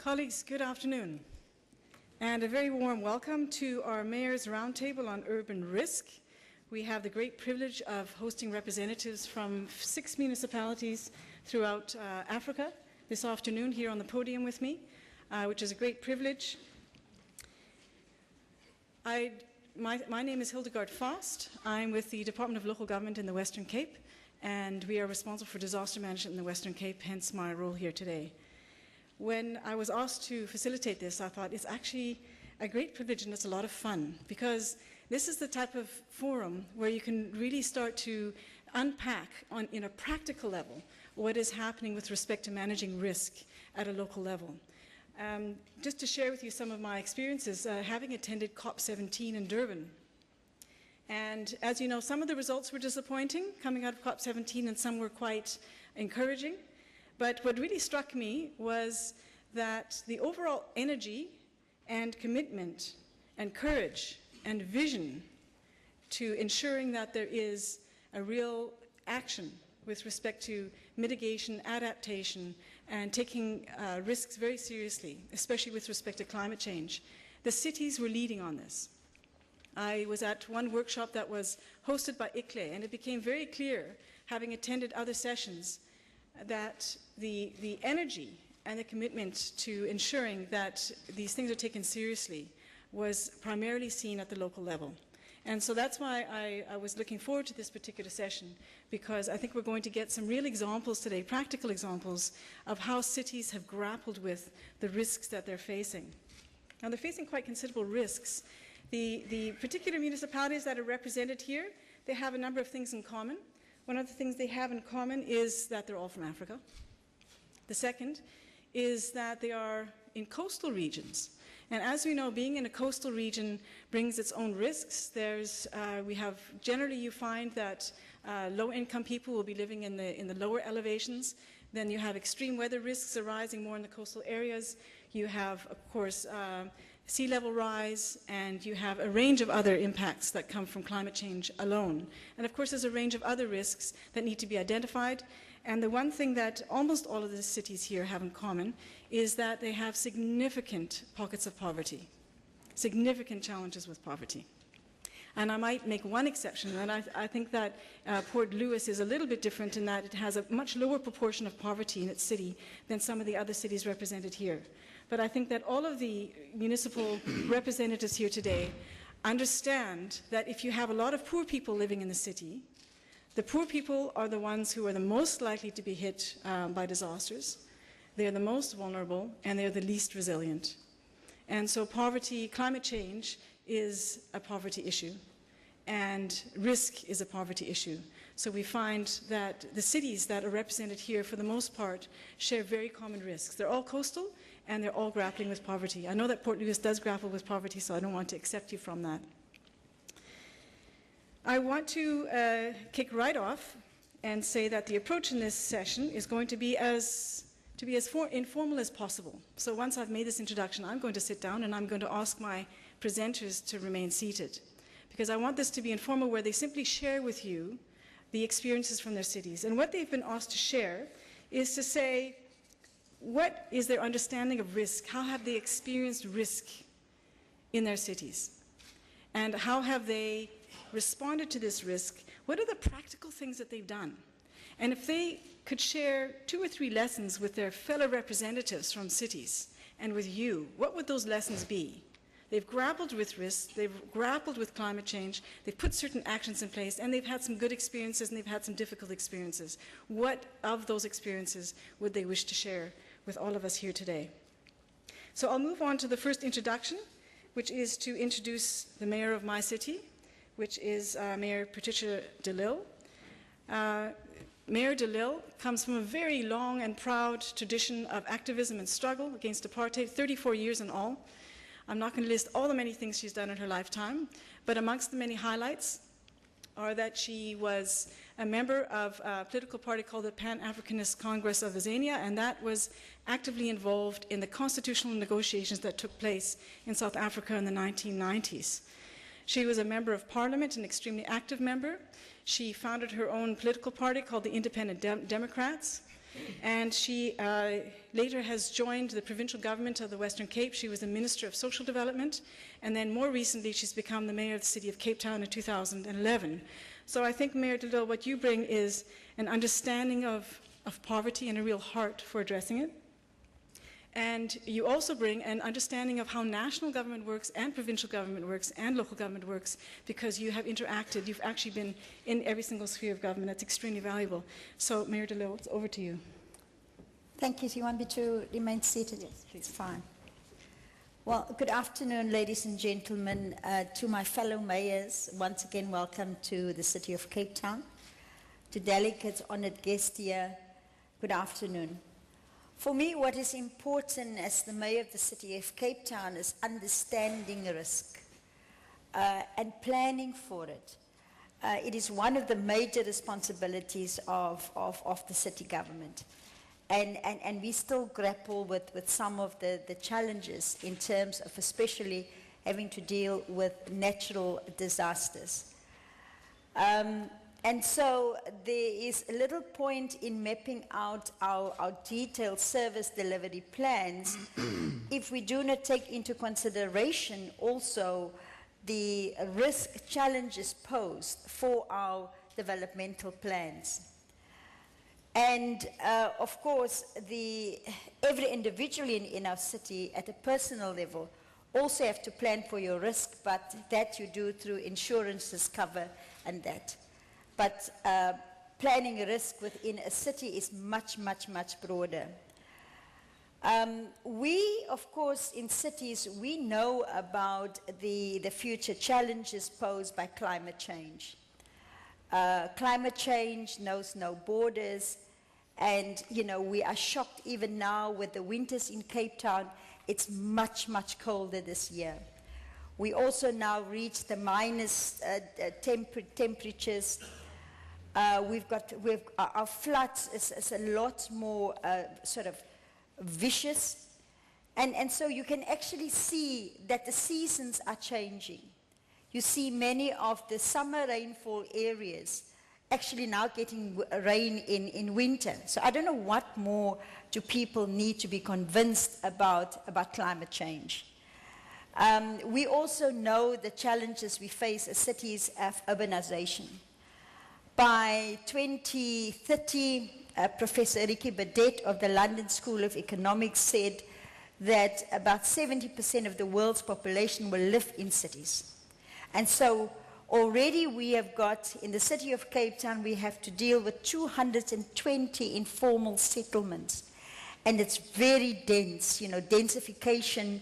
Colleagues, good afternoon, and a very warm welcome to our Mayor's Roundtable on Urban Risk. We have the great privilege of hosting representatives from 6 municipalities throughout Africa this afternoon here on the podium with me, which is a great privilege. My name is Hildegard Faust. I'm with the Department of Local Government in the Western Cape, and we are responsible for disaster management in the Western Cape, hence my role here today. When I was asked to facilitate this, I thought it's actually a great privilege and it's a lot of fun, because this is the type of forum where you can really start to unpack in a practical level what is happening with respect to managing risk at a local level. Just to share with you some of my experiences, having attended COP17 in Durban. And as you know, some of the results were disappointing coming out of COP17 and some were quite encouraging. But what really struck me was that the overall energy and commitment and courage and vision to ensuring that there is a real action with respect to mitigation, adaptation, and taking risks very seriously, especially with respect to climate change. The cities were leading on this. I was at one workshop that was hosted by ICLE, and it became very clear, having attended other sessions, that the energy and the commitment to ensuring that these things are taken seriously was primarily seen at the local level. And so that's why I was looking forward to this particular session, because I think we're going to get some real examples today, practical examples of how cities have grappled with the risks that they're facing. Now, they're facing quite considerable risks. The particular municipalities that are represented here, they have a number of things in common. One of the things they have in common is that they're all from Africa. The second is that they are in coastal regions. And as we know, being in a coastal region brings its own risks. Generally you find that low-income people will be living in the lower elevations. Then you have extreme weather risks arising more in the coastal areas. You have, of course, sea level rise, and you have a range of other impacts that come from climate change alone. And of course, there's a range of other risks that need to be identified. And the one thing that almost all of the cities here have in common is that they have significant pockets of poverty, significant challenges with poverty. And I might make one exception, and I think that Port Louis is a little bit different in that it has a much lower proportion of poverty in its city than some of the other cities represented here. But I think that all of the municipal representatives here today understand that if you have a lot of poor people living in the city, the poor people are the ones who are the most likely to be hit by disasters. They are the most vulnerable, and they are the least resilient. And so poverty, climate change is a poverty issue, and risk is a poverty issue. So we find that the cities that are represented here, for the most part, share very common risks. They're all coastal, and they're all grappling with poverty. I know that Port Louis does grapple with poverty, so I don't want to accept you from that. I want to kick right off and say that the approach in this session is going to be as informal as possible. So once I've made this introduction, I'm going to sit down and I'm going to ask my presenters to remain seated, because I want this to be informal, where they simply share with you the experiences from their cities. And what they've been asked to share is to say, what is their understanding of risk? How have they experienced risk in their cities? And how have they responded to this risk? What are the practical things that they've done? And if they could share 2 or 3 lessons with their fellow representatives from cities and with you, what would those lessons be? They've grappled with risk, they've grappled with climate change, they've put certain actions in place, and they've had some good experiences and they've had some difficult experiences. What of those experiences would they wish to share with all of us here today? So I'll move on to the first introduction, which is to introduce the mayor of my city, which is Mayor Patricia de Lille. Mayor de Lille comes from a very long and proud tradition of activism and struggle against apartheid, 34 years in all. I'm not going to list all the many things she's done in her lifetime, but amongst the many highlights are that she was a member of a political party called the Pan-Africanist Congress of Azania, and that was actively involved in the constitutional negotiations that took place in South Africa in the 1990s. She was a member of parliament, an extremely active member. She founded her own political party called the Independent Democrats. And she later has joined the provincial government of the Western Cape. She was the Minister of Social Development, and then more recently she's become the Mayor of the City of Cape Town in 2011. So I think, Mayor Dildal, what you bring is an understanding of poverty and a real heart for addressing it. And you also bring an understanding of how national government works and provincial government works and local government works, because you have interacted, you've actually been in every single sphere of government. That's extremely valuable. So, Mayor Dildal, it's over to you. Thank you. Do you want me to remain seated? Yes, please. Fine. Well, good afternoon, ladies and gentlemen. To my fellow mayors, once again, welcome to the City of Cape Town. To delegates, honored guests here, good afternoon. For me, what is important as the Mayor of the City of Cape Town is understanding risk and planning for it. It is one of the major responsibilities of the city government. And we still grapple with some of the challenges in terms of especially having to deal with natural disasters. And so there is a little point in mapping out our detailed service delivery plans if we do not take into consideration also the risk challenges posed for our developmental plans. And of course, every individual in our city at a personal level also have to plan for your risk, but that you do through insurances cover and that. But planning risk within a city is much, much, much broader. We, of course, in cities, we know about the future challenges posed by climate change. Climate change knows no borders, and, you know, we are shocked even now with the winters in Cape Town. It's much, much colder this year. We also now reach the minus temperatures. Our floods is a lot more sort of vicious. And so you can actually see that the seasons are changing. You see many of the summer rainfall areas actually now getting rain in winter. So I don't know what more do people need to be convinced about climate change. We also know the challenges we face as cities of urbanization. By 2030, Professor Ricky Burdett of the London School of Economics said that about 70% of the world's population will live in cities. And so already we have got, in the city of Cape Town, we have to deal with 220 informal settlements. And it's very dense, you know, densification.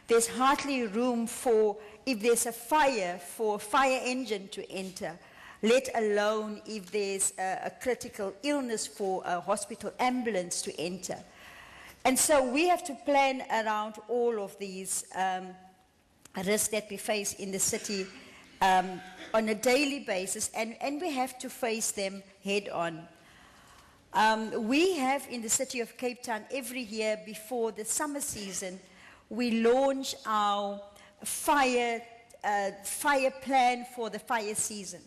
There's hardly room for, if there's a fire, for a fire engine to enter, let alone if there's a critical illness for a hospital ambulance to enter. And so we have to plan around all of these risks that we face in the city on a daily basis, and we have to face them head on. We have in the city of Cape Town every year before the summer season, we launch our fire plan for the fire season.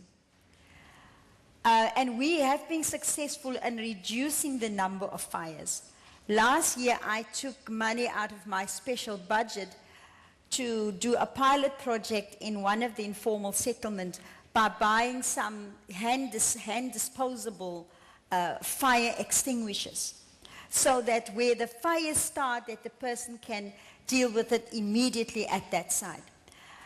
And we have been successful in reducing the number of fires. Last year, I took money out of my special budget to do a pilot project in one of the informal settlements by buying some hand-disposable fire extinguishers, so that where the fires start, that the person can deal with it immediately at that site.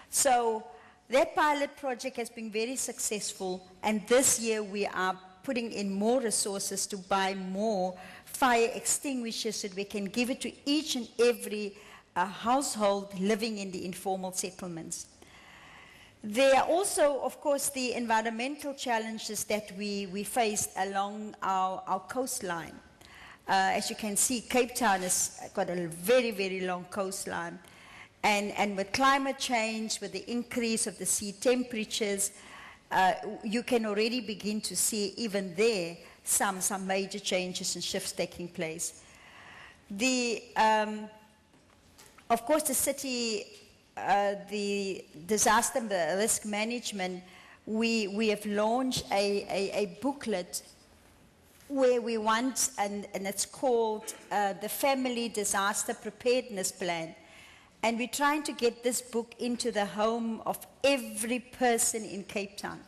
So that pilot project has been very successful, and this year we are putting in more resources to buy more fire extinguishers so that we can give it to each and every household living in the informal settlements. There are also, of course, the environmental challenges that we face along our coastline. As you can see, Cape Town has got a very, very long coastline. And with climate change, with the increase of the sea temperatures, you can already begin to see even there some major changes and shifts taking place. Of course, the city, the disaster and the risk management, we have launched a booklet where we want, and it's called the Family Disaster Preparedness Plan. And we're trying to get this book into the home of every person in Cape Town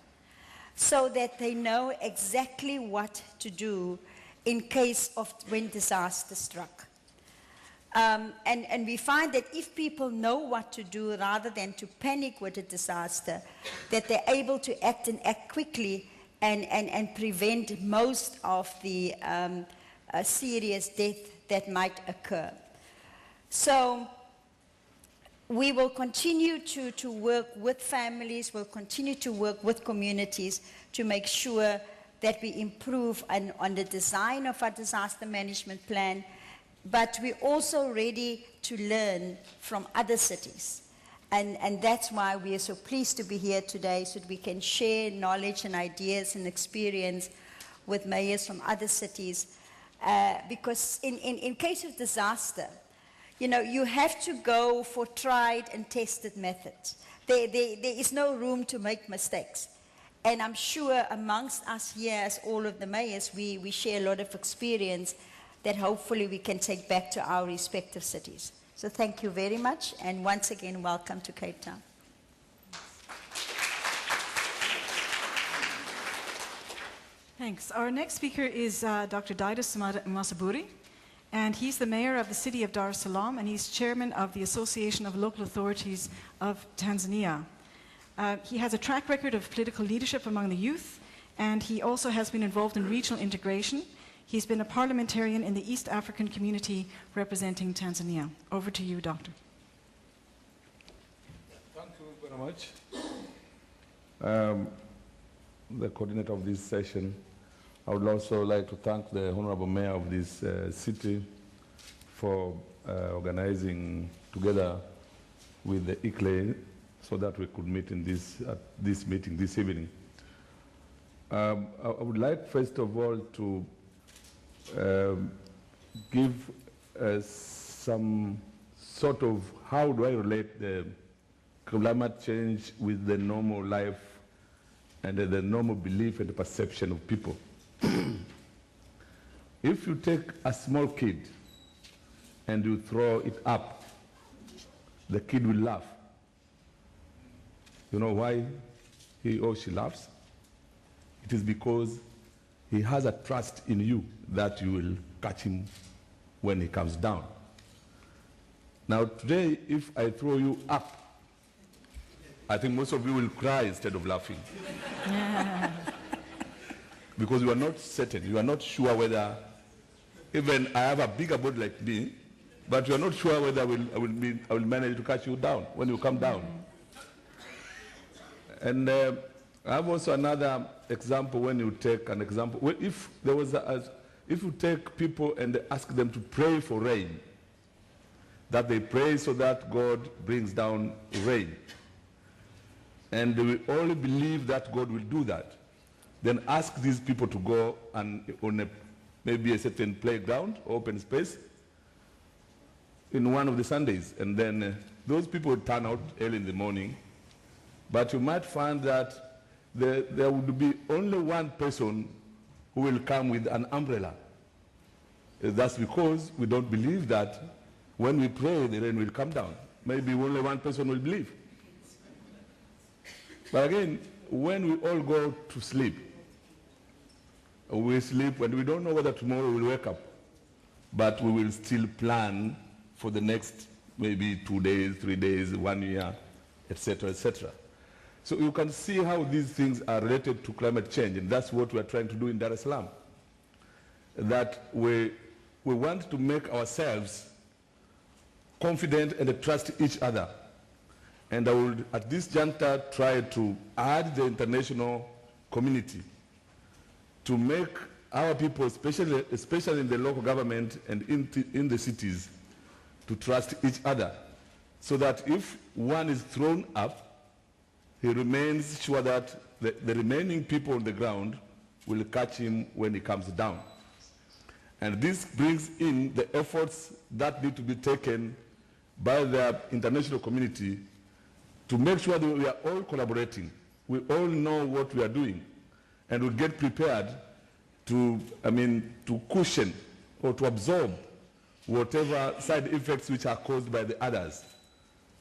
so that they know exactly what to do in case of when disaster struck. And we find that if people know what to do rather than to panic with a disaster, that they're able to act and act quickly and prevent most of the serious death that might occur. So we will continue to work with families, we'll continue to work with communities to make sure that we improve on the design of our disaster management plan, but we're also ready to learn from other cities. And that's why we are so pleased to be here today, so that we can share knowledge and ideas and experience with mayors from other cities. Because in case of disaster, you know, you have to go for tried and tested methods. There is no room to make mistakes. And I'm sure amongst us here, as all of the mayors, we share a lot of experience that hopefully we can take back to our respective cities. So thank you very much, and once again, welcome to Cape Town. Thanks. Our next speaker is Dr. Didas Masaburi, and he's the mayor of the city of Dar es Salaam, and he's chairman of the Association of Local Authorities of Tanzania. He has a track record of political leadership among the youth, and he also has been involved in regional integration. He's been a parliamentarian in the East African community representing Tanzania. Over to you, Doctor. Thank you very much. The coordinator of this session, I would also like to thank the Honorable Mayor of this city for organizing together with the ICLE so that we could meet in this meeting this evening. I would like, first of all, to give some sort of how do I relate the climate change with the normal life and the normal belief and the perception of people. If you take a small kid and you throw it up, the kid will laugh. You know why he or she laughs? It is because he has a trust in you that you will catch him when he comes down. Now today, if I throw you up, I think most of you will cry instead of laughing. Because you are not certain, you are not sure whether, even I have a bigger body like me, but you are not sure whether I will manage to catch you down when you come down. And I have also another example. When you take an example, if you take people and ask them to pray for rain, that they pray so that God brings down rain, and we only believe that God will do that, then ask these people to go and on maybe a certain playground, open space, in one of the Sundays, and then those people will turn out early in the morning, but you might find that there would be only one person who will come with an umbrella. That's because we don't believe that when we pray, the rain will come down. Maybe only one person will believe. But again, when we all go to sleep, we sleep and we don't know whether tomorrow we'll wake up, but we will still plan for the next maybe 2 days, 3 days, 1 year, etc., etc. So you can see how these things are related to climate change, and that's what we're trying to do in Dar es Salaam. That we want to make ourselves confident and trust each other. And I will, at this juncture, try to add the international community to make our people, especially in the local government and in the cities, to trust each other, so that if one is thrown up, he remains sure that the remaining people on the ground will catch him when he comes down. And this brings in the efforts that need to be taken by the international community to make sure that we are all collaborating. We all know what we are doing, and we get prepared to cushion or to absorb whatever side effects which are caused by the others.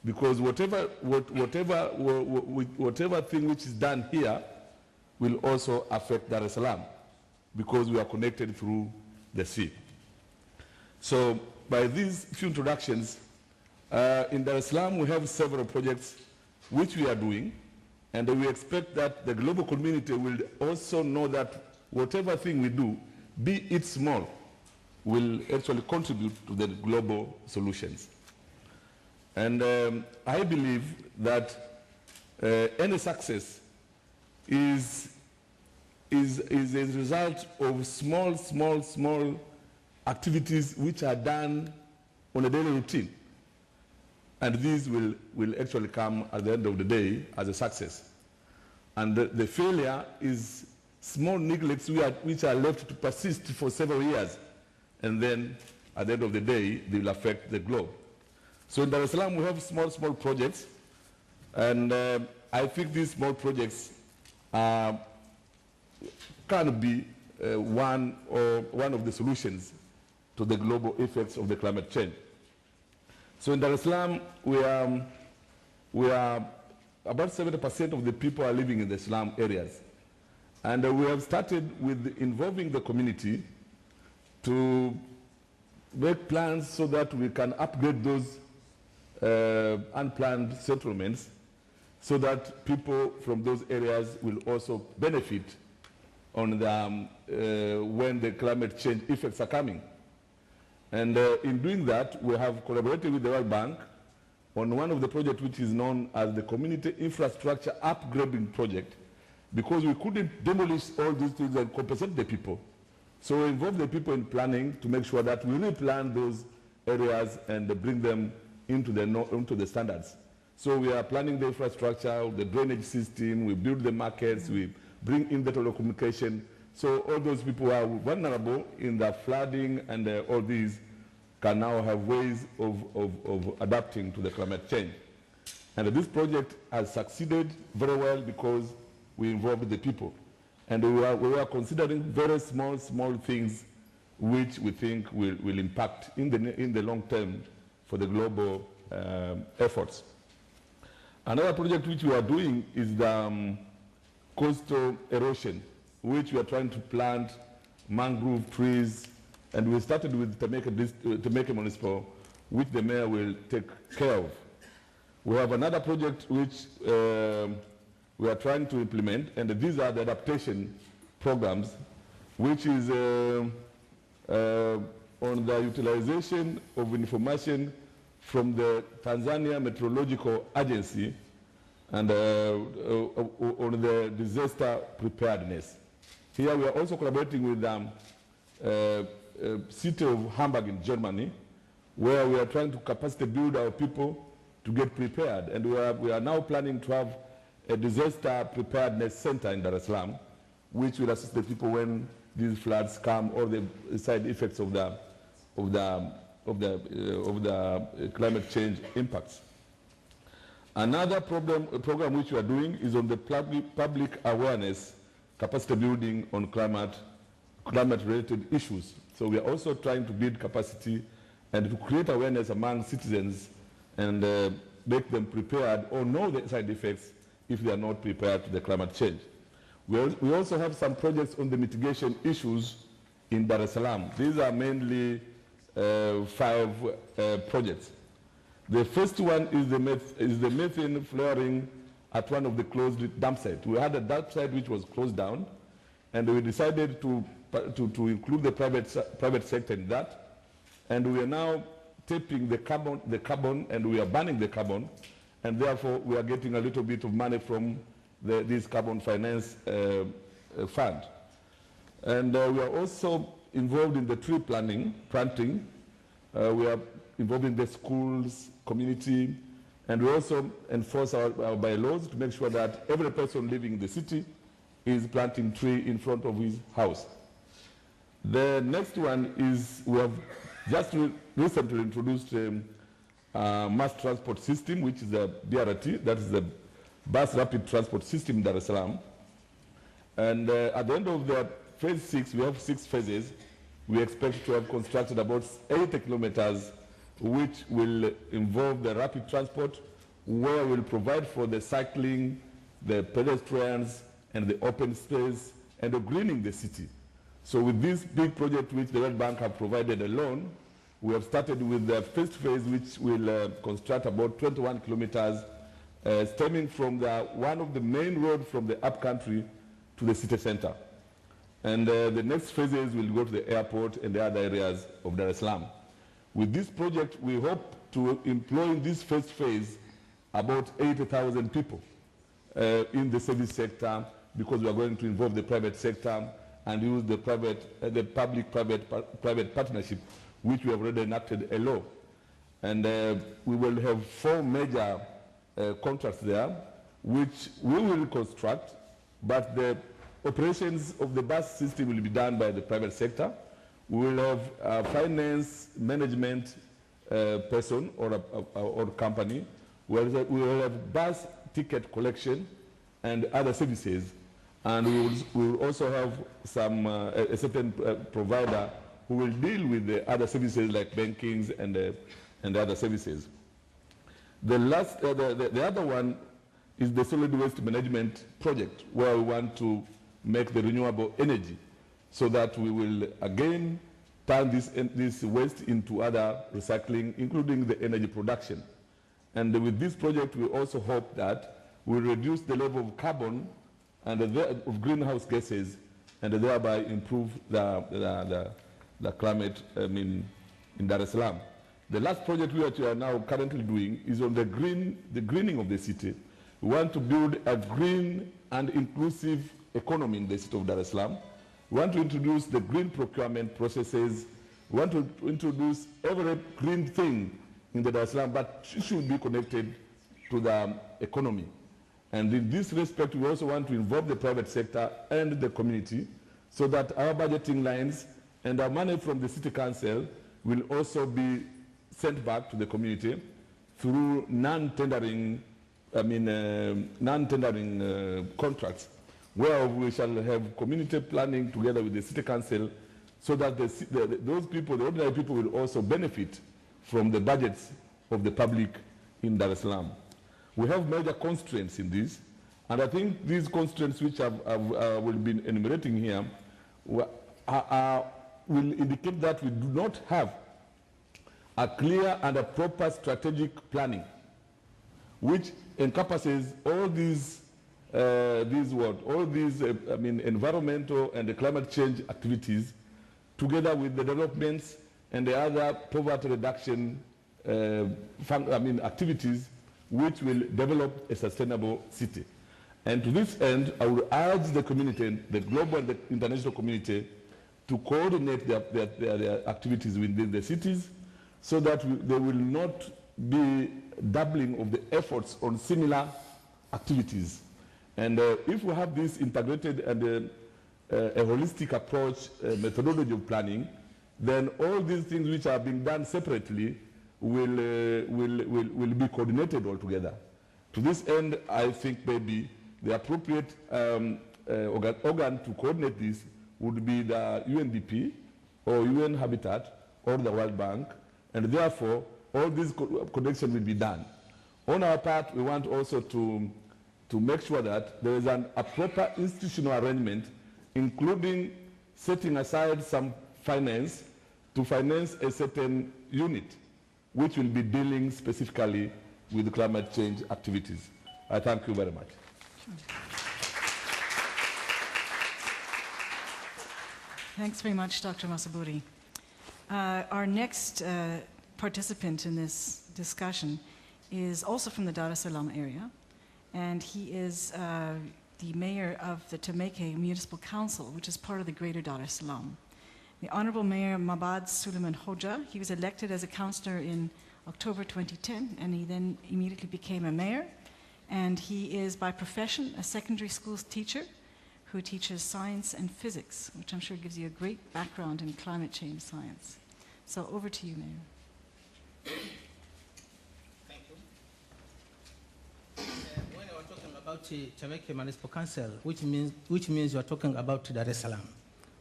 Because whatever thing which is done here will also affect Dar es Salaam, because we are connected through the sea. So by these few introductions, in Dar es Salaam we have several projects which we are doing, and we expect that the global community will also know that whatever thing we do, be it small, will actually contribute to the global solutions. And I believe that any success is a result of small activities which are done on a daily routine. And these will actually come at the end of the day as a success. And the failure is small neglects which are left to persist for several years. And then at the end of the day, they will affect the globe. So in Dar es Salaam, we have small projects. And I think these small projects can be one of the solutions to the global effects of the climate change. So in Dar es Salaam, we are about 70% of the people are living in the slum areas. And we have started with involving the community to make plans so that we can upgrade those unplanned settlements, so that people from those areas will also benefit on when the climate change effects are coming. And in doing that, we have collaborated with the World Bank on one of the projects which is known as the Community Infrastructure Upgrading Project, because we couldn't demolish all these things and compensate the people. So we involve the people in planning to make sure that we replan those areas and bring them into the standards. So we are planning the infrastructure, the drainage system, we build the markets, we bring in the telecommunication. So all those people who are vulnerable in the flooding and all these can now have ways of adapting to the climate change. And this project has succeeded very well because we involved the people. And we are considering very small things which we think will impact in the long term for the global efforts. Another project which we are doing is the coastal erosion, which we are trying to plant mangrove trees, and we started with Temeke Municipal, which the mayor will take care of. We have another project which we are trying to implement, and these are the adaptation programs, which is on the utilization of information from the Tanzania Meteorological Agency and on the disaster preparedness. Here we are also collaborating with the city of Hamburg in Germany, where we are trying to capacity build our people to get prepared. And we are now planning to have a disaster preparedness center in Dar es Salaam, which will assist the people when these floods come, or the side effects of the climate change impacts. Another program which we are doing is on the public awareness capacity building on climate-related issues. So we are also trying to build capacity and to create awareness among citizens and make them prepared or know the side effects if they are not prepared to the climate change. We also have some projects on the mitigation issues in Dar es Salaam. These are mainly 5 projects. The first one is the methane flaring at one of the closed dump sites. We had a dump site which was closed down, and we decided to include the private sector in that. And we are now tapping the carbon, and we are burning the carbon, and therefore we are getting a little bit of money from this carbon finance fund. And we are also involved in the tree planting. We are involved in the schools, community, and we also enforce our bylaws to make sure that every person living in the city is planting tree in front of his house. The next one is we have just recently introduced a mass transport system, which is a BRT, that is the Bus Rapid Transport System in Dar es Salaam. And at the end of the phase 6, we have 6 phases. We expect to have constructed about 80 kilometers, which will involve the rapid transport, where we'll provide for the cycling, the pedestrians, and the open space, and the greening the city. So with this big project which the World Bank have provided a loan, we have started with the first phase, which will construct about 21 kilometers, stemming from one of the main roads from the upcountry to the city center. And the next phases will go to the airport and the other areas of Dar es Salaam. With this project, we hope to employ in this first phase about 80,000 people in the service sector, because we are going to involve the private sector and use the public-private partnership, which we have already enacted a law. And we will have 4 major contracts there, which we will construct, but the operations of the bus system will be done by the private sector. We will have a finance management person or company. We will have bus ticket collection and other services. And we will also have a certain provider who will deal with the other services like bankings and other services. The other one is the solid waste management project, where we want to make the renewable energy, so that we will again turn this waste into other recycling, including the energy production. And with this project, we also hope that we reduce the level of carbon and of greenhouse gases, and thereby improve the climate in Dar es Salaam. The last project which we are now currently doing is on the greening of the city. We want to build a green and inclusive economy in the city of Dar es Salaam. We want to introduce the green procurement processes. We want to introduce every green thing in the Dar es Salaam, but it should be connected to the economy. And in this respect, we also want to involve the private sector and the community, so that our budgeting lines and our money from the city council will also be sent back to the community through non-tendering contracts, where we shall have community planning together with the city council, so that those people, the ordinary people, will also benefit from the budgets of the public in Dar es Salaam. We have major constraints in this, and I think these constraints, which will be enumerating here, will indicate that we do not have a clear and a proper strategic planning, which encompasses all these environmental and climate change activities, together with the developments and the other poverty reduction activities, which will develop a sustainable city. And to this end, I will urge the community, the global and the international community, to coordinate their activities within the cities, so that there will not be doubling of the efforts on similar activities. And if we have this integrated and a holistic approach, methodology of planning, then all these things which are being done separately will be coordinated altogether. To this end, I think maybe the appropriate organ to coordinate this would be the UNDP or UN Habitat or the World Bank, and therefore all these connections will be done. On our part, we want also to make sure that there is a proper institutional arrangement, including setting aside some finance to finance a certain unit, which will be dealing specifically with climate change activities. I thank you very much. Thanks very much, Dr. Masaburi. Our next participant in this discussion is also from the Dar es Salaam area, and he is the mayor of the Temeke Municipal Council, which is part of the Greater Dar es Salaam. The Honorable Mayor Mabad Suleiman Hoja, he was elected as a councillor in October 2010, and he then immediately became a mayor. And he is by profession a secondary school teacher who teaches science and physics, which I'm sure gives you a great background in climate change science. So over to you, Mayor. Thank you. When I was talking about Temeke Municipal Council, which means you are talking about Dar es Salaam.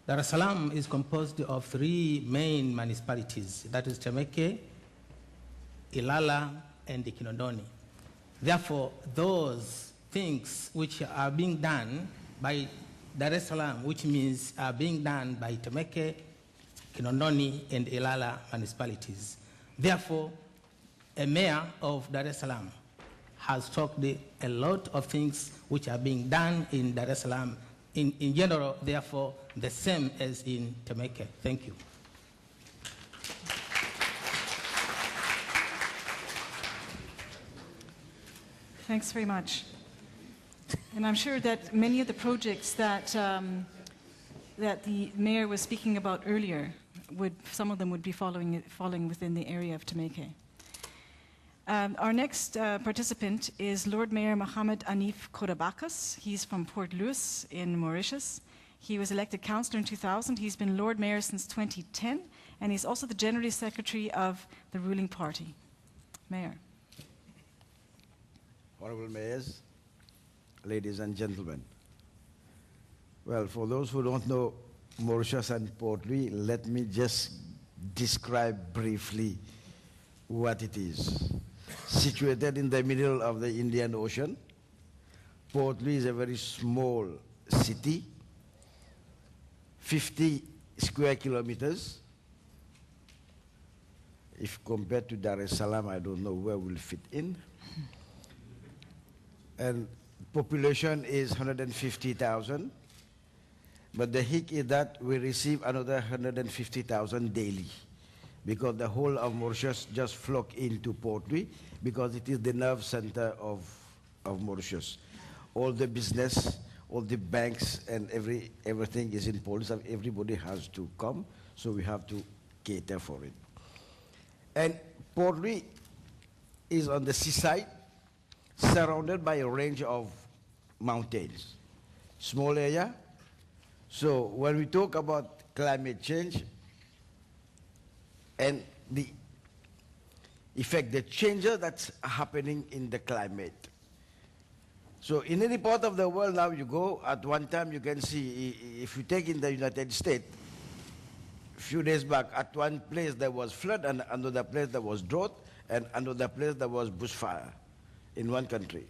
Dar es Salaam is composed of 3 main municipalities, that is Temeke, Ilala, and Kinondoni. Therefore, those things which are being done by Dar es Salaam, which means are being done by Temeke, Kinondoni, and Ilala municipalities. Therefore, a mayor of Dar es Salaam has talked a lot of things which are being done in Dar es Salaam in general, therefore, the same as in Temeke. Thank you. Thanks very much. And I'm sure that many of the projects that, that the mayor was speaking about earlier, some of them would be falling within the area of Temeke. Our next participant is Lord Mayor Mohammed Anif Korabakas. He's from Port Louis in Mauritius. He was elected councillor in 2000. He's been Lord Mayor since 2010, and he's also the General Secretary of the ruling party. Mayor. Honorable Mayors, ladies and gentlemen. Well, for those who don't know Mauritius and Port Louis, let me just describe briefly what it is. Situated in the middle of the Indian Ocean, Port Louis is a very small city, 50 square kilometers. If compared to Dar es Salaam, I don't know where we'll fit in. And population is 150,000. But the hic is that we receive another 150,000 daily, because the whole of Mauritius just flock into Port Louis, because it is the nerve center of Mauritius. All the business, all the banks, and everything is in Port Louis. So everybody has to come, so we have to cater for it. And Port Louis is on the seaside, surrounded by a range of mountains. Small area. So when we talk about climate change and the effect, the changes that's happening in the climate. So in any part of the world now you go, at one time you can see, if you take in the United States, a few days back, at one place there was flood, and another place there was drought, and another place there was bushfire in one country.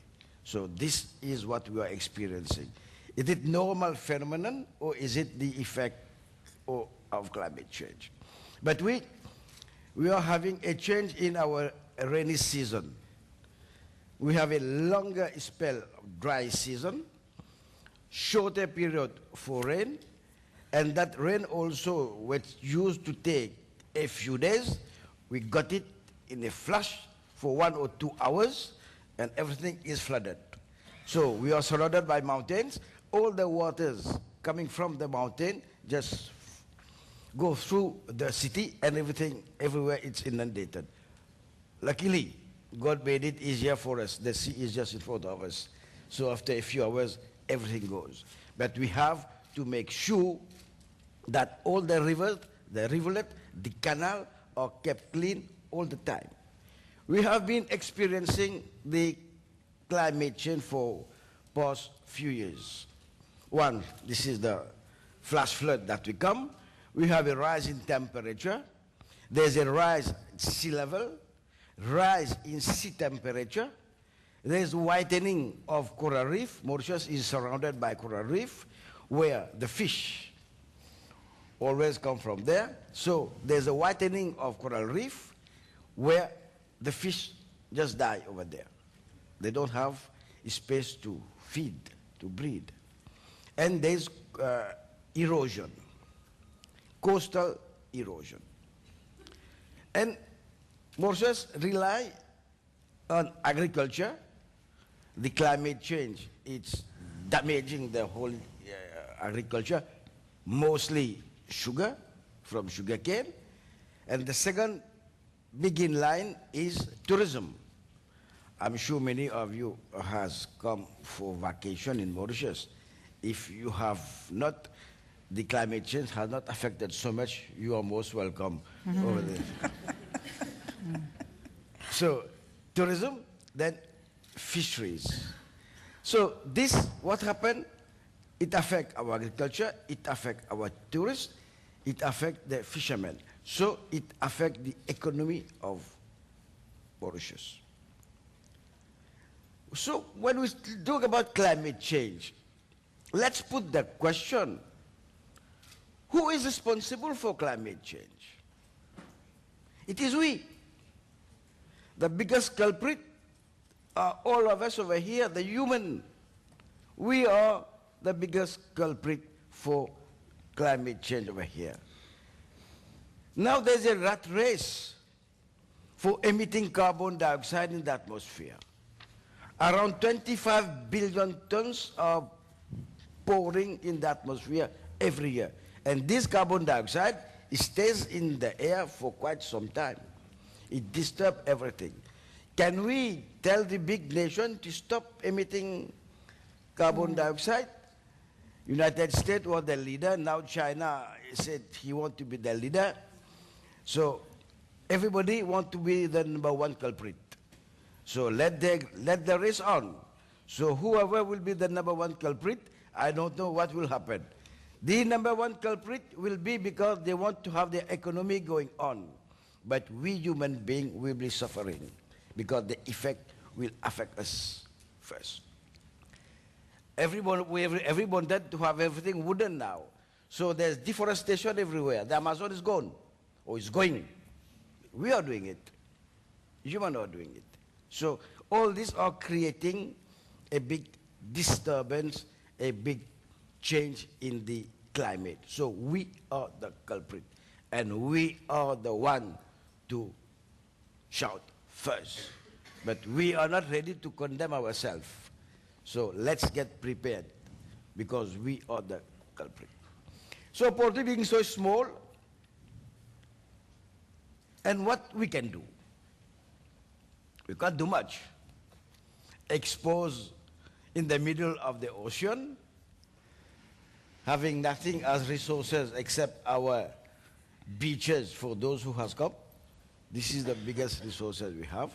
So this is what we are experiencing. Is it normal phenomenon, or is it the effect of climate change? But we are having a change in our rainy season. We have a longer spell of dry season, shorter period for rain, and that rain also, which used to take a few days, we got it in a flash for 1 or 2 hours, and everything is flooded. So we are surrounded by mountains. All the waters coming from the mountain just go through the city, and everything, everywhere it's inundated. Luckily, God made it easier for us. The sea is just in front of us. So after a few hours, everything goes. But we have to make sure that all the rivers, the rivulet, the canal are kept clean all the time. We have been experiencing the climate change for past few years. One, this is the flash flood that we come. We have a rise in temperature. There's a rise in sea level, rise in sea temperature. There's widening of coral reef. Mauritius is surrounded by coral reef, where the fish always come from there. So there's a widening of coral reef, where the fish just die over there. They don't have space to feed, to breed. And there's erosion, coastal erosion. And Mauritius rely on agriculture. The climate change, it's damaging the whole agriculture, mostly sugar, from sugarcane. And the second big in line is tourism. I'm sure many of you has come for vacation in Mauritius. If you have not, the climate change has not affected so much, you are most welcome over there. So tourism, then fisheries. So this, what happened, It affects our agriculture, it affects our tourists, it affects the fishermen. So it affects the economy of Mauritius. So when we talk about climate change, let's put the question, who is responsible for climate change? It is we. The biggest culprit are all of us over here, the human. We are the biggest culprit for climate change over here. Now there's a rat race for emitting carbon dioxide in the atmosphere. Around 25 billion tons are pouring in the atmosphere every year. And this carbon dioxide, it stays in the air for quite some time. It disturbs everything. Can we tell the big nation to stop emitting carbon dioxide? United States was the leader. Now China said he wants to be the leader. So everybody wants to be the #1 culprit. So let the race on. So whoever will be the #1 culprit, I don't know what will happen. The #1 culprit will be because they want to have their economy going on. But we human beings will be suffering because the effect will affect us first. Everyone wanted to have everything wooden now. So there's deforestation everywhere. The Amazon is gone, or is going. We are doing it. Humans are doing it. So all these are creating a big disturbance, a big change in the climate. So we are the culprit, and we are the one to shout first. But we are not ready to condemn ourselves. So let's get prepared, because we are the culprit. So Porto being so small, and what we can do? We can't do much. Exposed in the middle of the ocean, having nothing as resources except our beaches for those who has come. This is the biggest resources we have.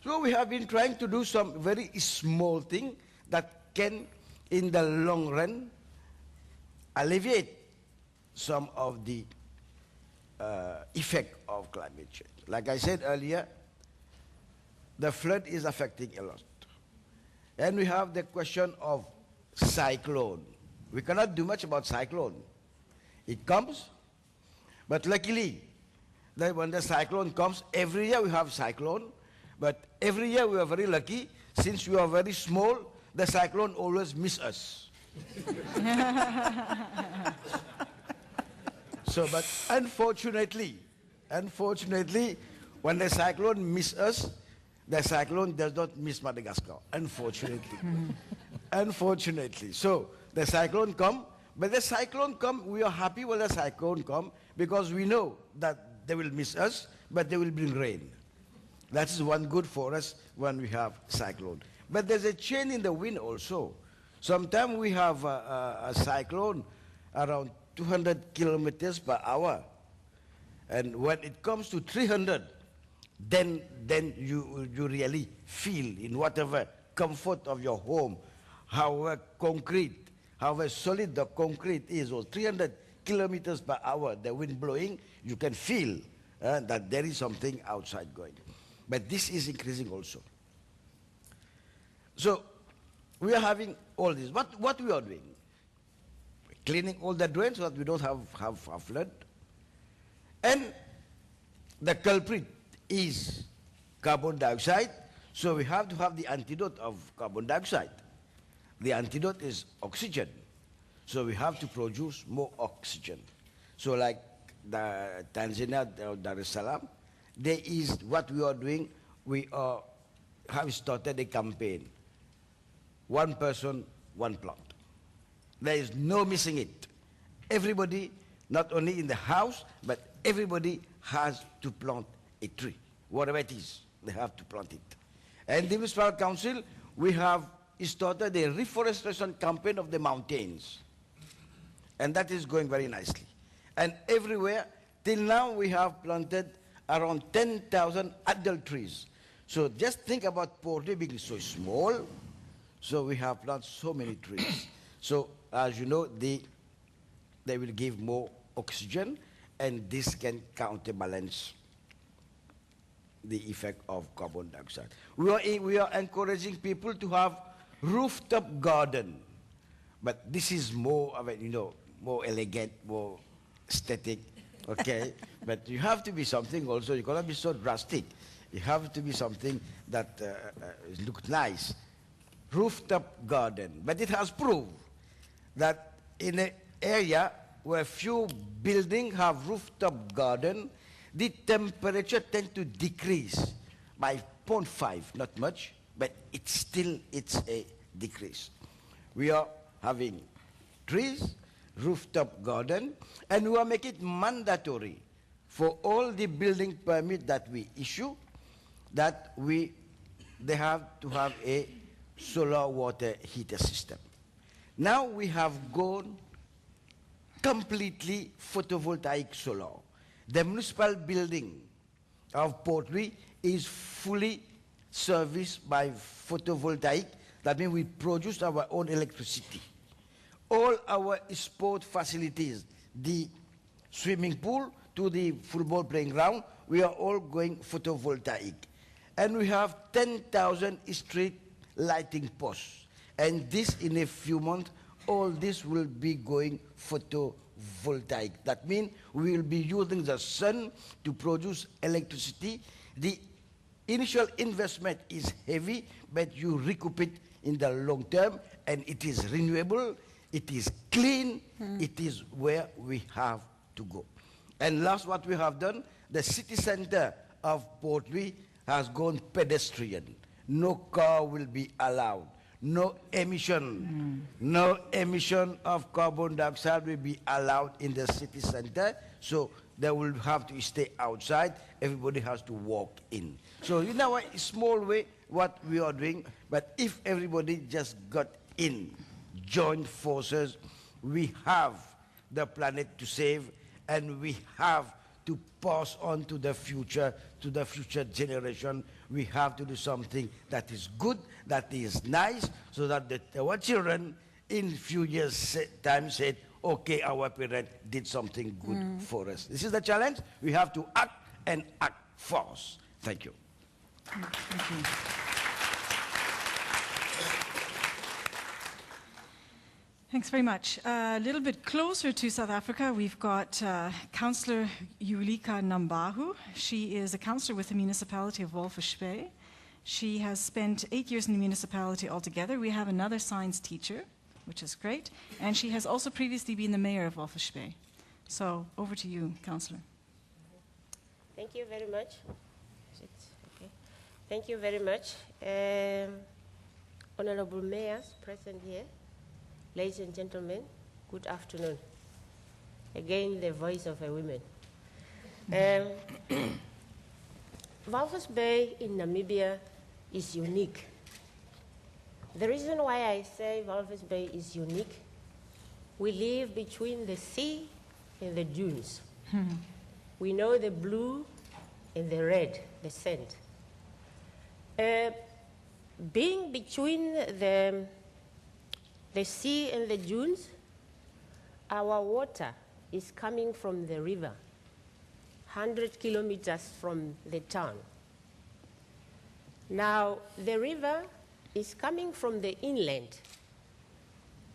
So we have been trying to do some very small thing that can, in the long run, alleviate some of the effect of climate change. Like I said earlier, the flood is affecting a lot. And we have the question of cyclone. We cannot do much about cyclone. It comes, but luckily, that when the cyclone comes, every year we have cyclone, but every year we are very lucky, since we are very small, the cyclone always miss us. So, but unfortunately, when the cyclone miss us, the cyclone does not miss Madagascar, unfortunately. Unfortunately. So, the cyclone come, but the cyclone come, we are happy when the cyclone come, because we know that they will miss us, but they will bring rain. That is one good for us when we have cyclone. But there's a change in the wind also. Sometimes we have a cyclone around 200 kilometers per hour. And when it comes to 300, then you really feel in whatever comfort of your home, however concrete, however solid the concrete is, or 300 kilometers per hour, the wind blowing, you can feel that there is something outside going. But this is increasing also. So we are having all this. What we are doing? We're cleaning all the drains so that we don't have a flood. And the culprit is carbon dioxide, so we have to have the antidote of carbon dioxide. The antidote is oxygen, so we have to produce more oxygen. So like the Tanzania, Dar es Salaam, there is what we are doing, we have started a campaign. One person, one plant. There is no missing it. Everybody, not only in the house, but everybody has to plant a tree. Whatever it is, they have to plant it. And the Municipal Council, we have started a reforestation campaign of the mountains. And that is going very nicely. And everywhere, till now, we have planted around 10,000 adult trees. So just think about Porto being so small, so we have planted so many trees. So as you know, they will give more oxygen, and this can counterbalance the effect of carbon dioxide. We are encouraging people to have rooftop garden, but this is more of a, more elegant, more aesthetic, okay? But you have to be something also, you cannot be so drastic. You have to be something that looks nice. Rooftop garden, but it has proved that in an area where few buildings have rooftop garden, the temperature tends to decrease by 0.5, not much, but it's a decrease. We are having trees, rooftop garden, and we are making it mandatory for all the building permit that we issue that they have to have a solar water heater system. Now we have gone completely photovoltaic solar. The municipal building of Port Louis is fully serviced by photovoltaic. That means we produce our own electricity. All our sport facilities, the swimming pool to the football playing ground, we are all going photovoltaic. And we have 10,000 street lighting posts. And this, in a few months, all this will be going photovoltaic. That means we will be using the sun to produce electricity. The initial investment is heavy, but you recoup it in the long term, and it is renewable, it is clean, it is where we have to go. And last, what we have done, the city center of Port Louis has gone pedestrian. No car will be allowed. No emission, no emission of carbon dioxide will be allowed in the city center. So they will have to stay outside. Everybody has to walk in. So in a way, small way, what we are doing. But if everybody just got in, joined forces, we have the planet to save, and we have to pass on to the future generation. We have to do something that is good, that is nice, so that our children in few years' time said, okay, our parents did something good for us. This is the challenge. We have to act, and act fast. Thank you. Thank you. Thanks very much. A little bit closer to South Africa, we've got Councillor Yulika Nambahu. She is a councillor with the municipality of Walvis Bay. She has spent 8 years in the municipality altogether. We have another science teacher, which is great, and she has also previously been the mayor of Walvis Bay. So over to you, Councillor. Thank you very much. Okay. Thank you very much. Honorable mayors present here, ladies and gentlemen, good afternoon. Again, the voice of a woman. Walvis Bay in Namibia is unique. The reason why I say Walvis Bay is unique, we live between the sea and the dunes. We know the blue and the red, the sand. Being between the sea and the dunes, our water is coming from the river, 100 kilometers from the town. Now, the river is coming from the inland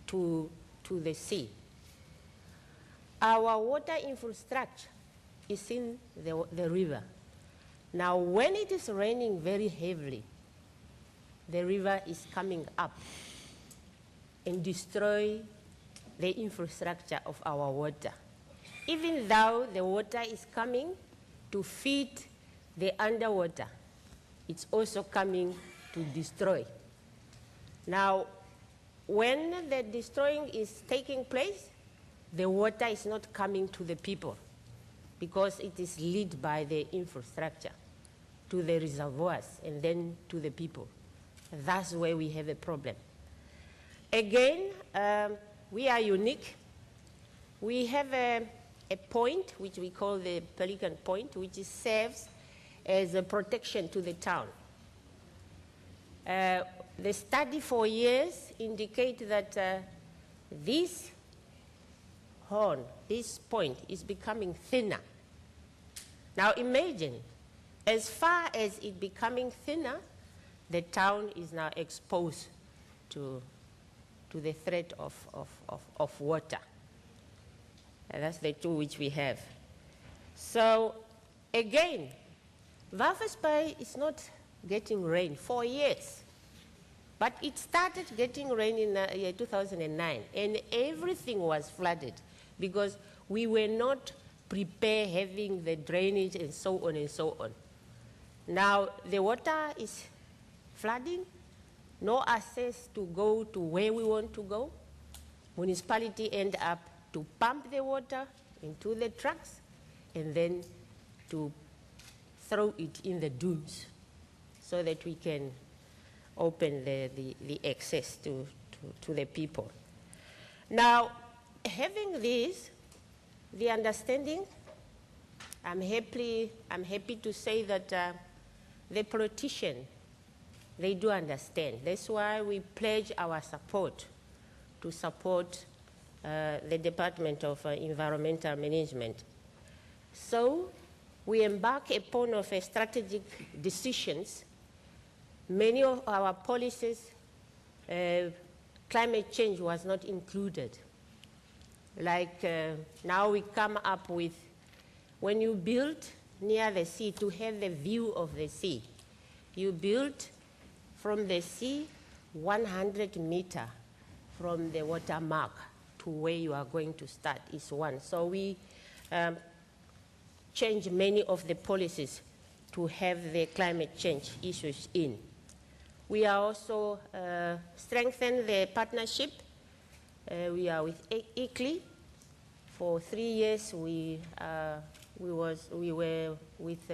to the sea. Our water infrastructure is in the river. Now, when it is raining very heavily, the river is coming up and destroy the infrastructure of our water. Even though the water is coming to feed the underwater, it's also coming to destroy. Now, when the destroying is taking place, the water is not coming to the people because it is led by the infrastructure to the reservoirs and then to the people. That's where we have a problem. Again, we are unique. We have a point, which we call the Pelican Point, which serves as a protection to the town. The study for years indicate that this horn, this point is becoming thinner. Now imagine, as far as it becoming thinner, the town is now exposed to the threat of water. And that's the two which we have. So again, Walvis Bay is not getting rain for years. But it started getting rain in year 2009, and everything was flooded because we were not prepared having the drainage and so on and so on. Now the water is flooding, no access to go to where we want to go. Municipality end up to pump the water into the trucks and then to throw it in the dunes so that we can open the access to the people. Now, having this, the understanding, I'm happy to say that the politicians, they do understand. That's why we pledge our support to support the Department of Environmental Management. So we embark upon of strategic decisions. Many of our policies, climate change was not included. Like now we come up with, when you build near the sea to have the view of the sea, you build from the sea 100 meters from the water mark to where you are going to start is one. So we change many of the policies to have the climate change issues in. We are also strengthen the partnership. We are with ICLEI. For 3 years, we were with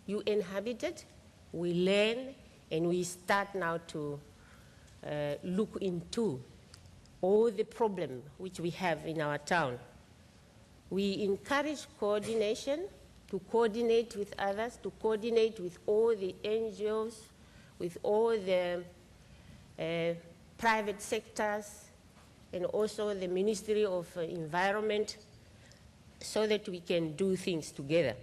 UN Habitat. We learn and we start now to look into all the problems which we have in our town. We encourage coordination, to coordinate with others, to coordinate with all the NGOs, with all the private sectors, and also the Ministry of Environment, so that we can do things together.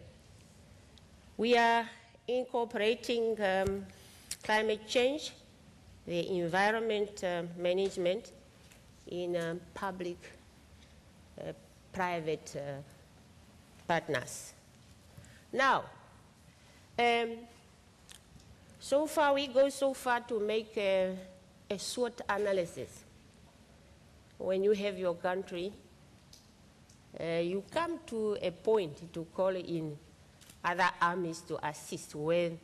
We are incorporating climate change, the environment management in public-private partners. Now, so far we go so far to make a SWOT analysis. When you have your country, you come to a point to call in other armies to assist when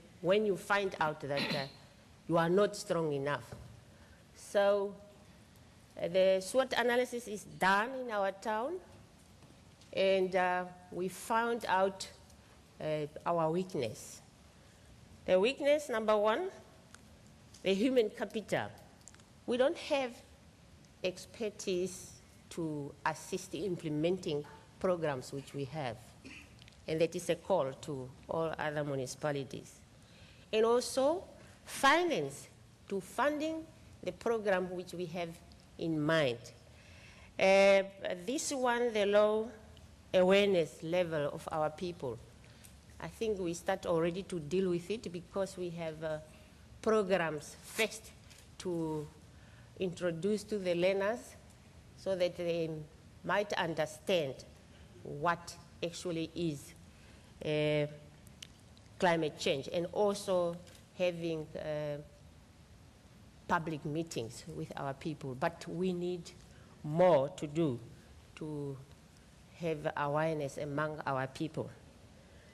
you find out that you are not strong enough. So the SWOT analysis is done in our town, and we found out our weakness. The weakness, number one, the human capital. We don't have expertise to assist in implementing programs which we have. And that is a call to all other municipalities. And also, finance to funding the program which we have in mind. This one, the low awareness level of our people. I think we start already to deal with it because we have programs first to introduce to the learners so that they might understand what actually is climate change, and also having public meetings with our people. But we need more to do to have awareness among our people.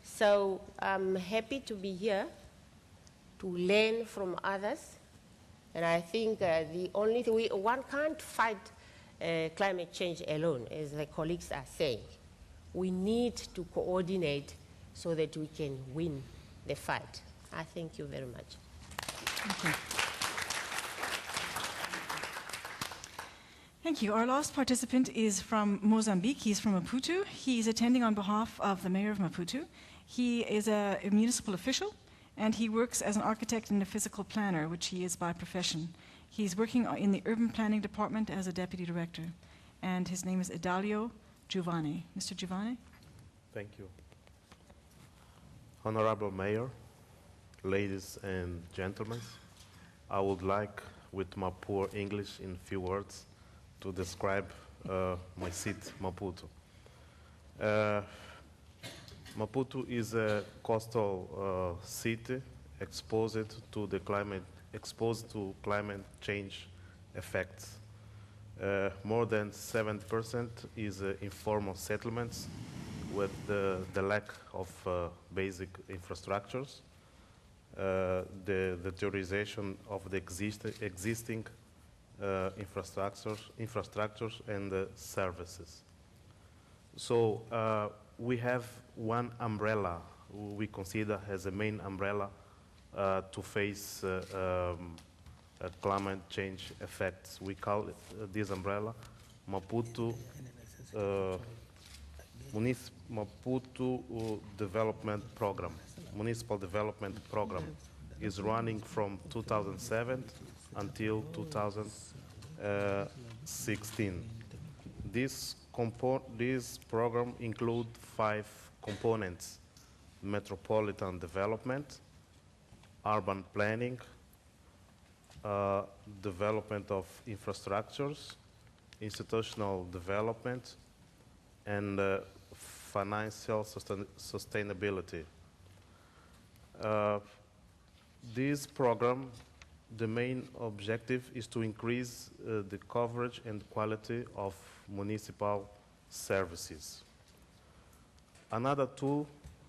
So I'm happy to be here to learn from others. And I think the only thing, one can't fight climate change alone, as the colleagues are saying. We need to coordinate so that we can win the fight. I thank you very much. Thank you. Thank you. Our last participant is from Mozambique. He's from Maputo. He's attending on behalf of the mayor of Maputo. He is a municipal official, and he works as an architect and a physical planner, which he is by profession. He's working in the Urban Planning Department as a Deputy Director, and his name is Idalio Giovanni. Mr. Giovanni? Thank you. Honorable Mayor, ladies and gentlemen, I would like, with my poor English in few words, to describe my city, Maputo. Maputo is a coastal city exposed to climate change effects. More than 7% is informal settlements with the lack of basic infrastructures, the deterioration of the existing infrastructures and services. So we have one umbrella we consider as a main umbrella to face climate change effects. We call it, this umbrella Maputo Maputo Development Program. Municipal Development Program is running from 2007 until 2016. This program includes 5 components: metropolitan development, urban planning, development of infrastructures, institutional development, and financial sustainability. This program, the main objective is to increase the coverage and quality of municipal services. Another tool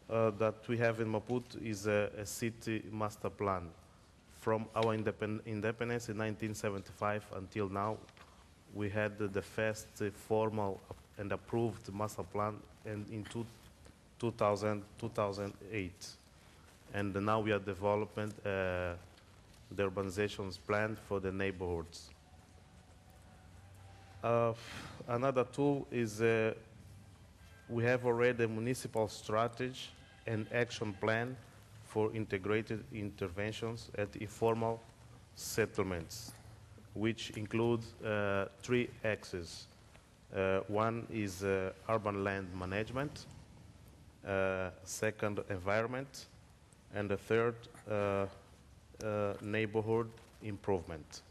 that we have in Maputo is a city master plan. From our independence in 1975 until now, we had the first formal and approved master plan in 2008. And now we are developing the urbanizations plan for the neighborhoods. Another tool is we have already a municipal strategy and action plan for integrated interventions at informal settlements, which include 3 axes. One is urban land management, second, environment, and the third, neighborhood improvement.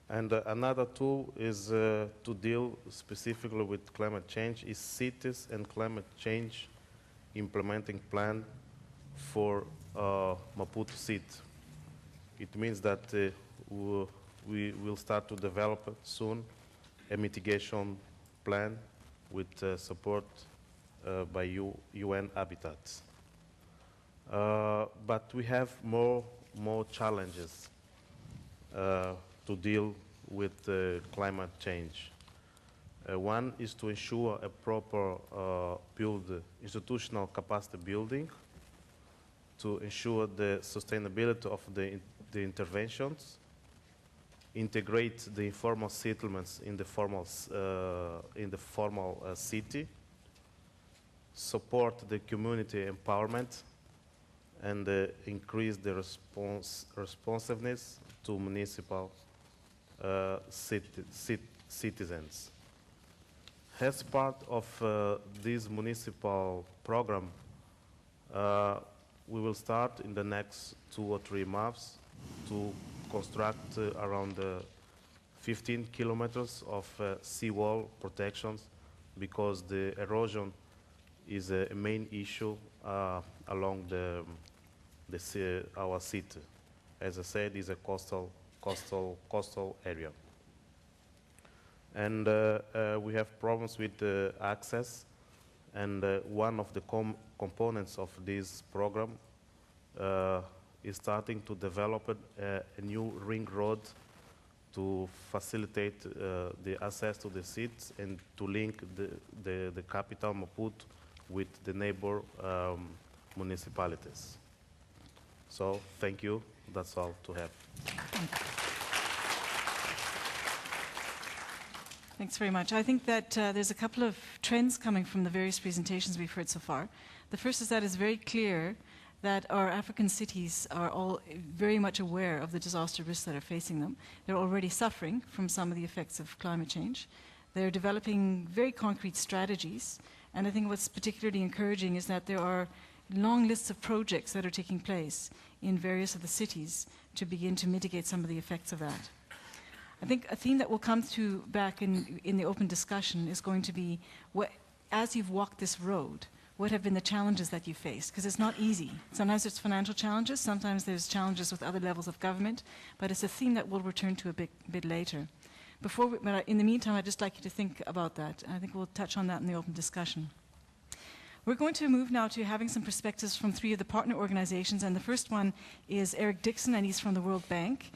And another tool is to deal specifically with climate change is cities and climate change implementing plan for Maputo City. It means that we will start to develop soon a mitigation plan with support by UN Habitat. But we have more challenges to deal with climate change. One is to ensure a proper institutional capacity building, to ensure the sustainability of the interventions, integrate the informal settlements in the formal city, support the community empowerment, and increase the responsiveness to municipal citizens. As part of this municipal program, we will start in the next 2 or 3 months to construct around 15 kilometers of seawall protections, because the erosion is a main issue along our city. As I said, it's a coastal area. And we have problems with access, and one of the components of this program is starting to develop a new ring road to facilitate the access to the seats and to link the capital Maputo with the neighbor municipalities. So thank you. That's all to have. Thanks very much. I think that there's a couple of trends coming from the various presentations we've heard so far. The first is that it's very clear that our African cities are all very much aware of the disaster risks that are facing them. They're already suffering from some of the effects of climate change. They're developing very concrete strategies, and I think what's particularly encouraging is that there are long lists of projects that are taking place in various of the cities to begin to mitigate some of the effects of that. I think a theme that will come to back in the open discussion is going to be, as you've walked this road, what have been the challenges that you faced? Because it's not easy. Sometimes there's financial challenges, sometimes there's challenges with other levels of government, but it's a theme that we'll return to a bit later. But in the meantime, I'd just like you to think about that. I think we'll touch on that in the open discussion. We're going to move now to having some perspectives from 3 of the partner organizations, and the first one is Eric Dixon, and he's from the World Bank.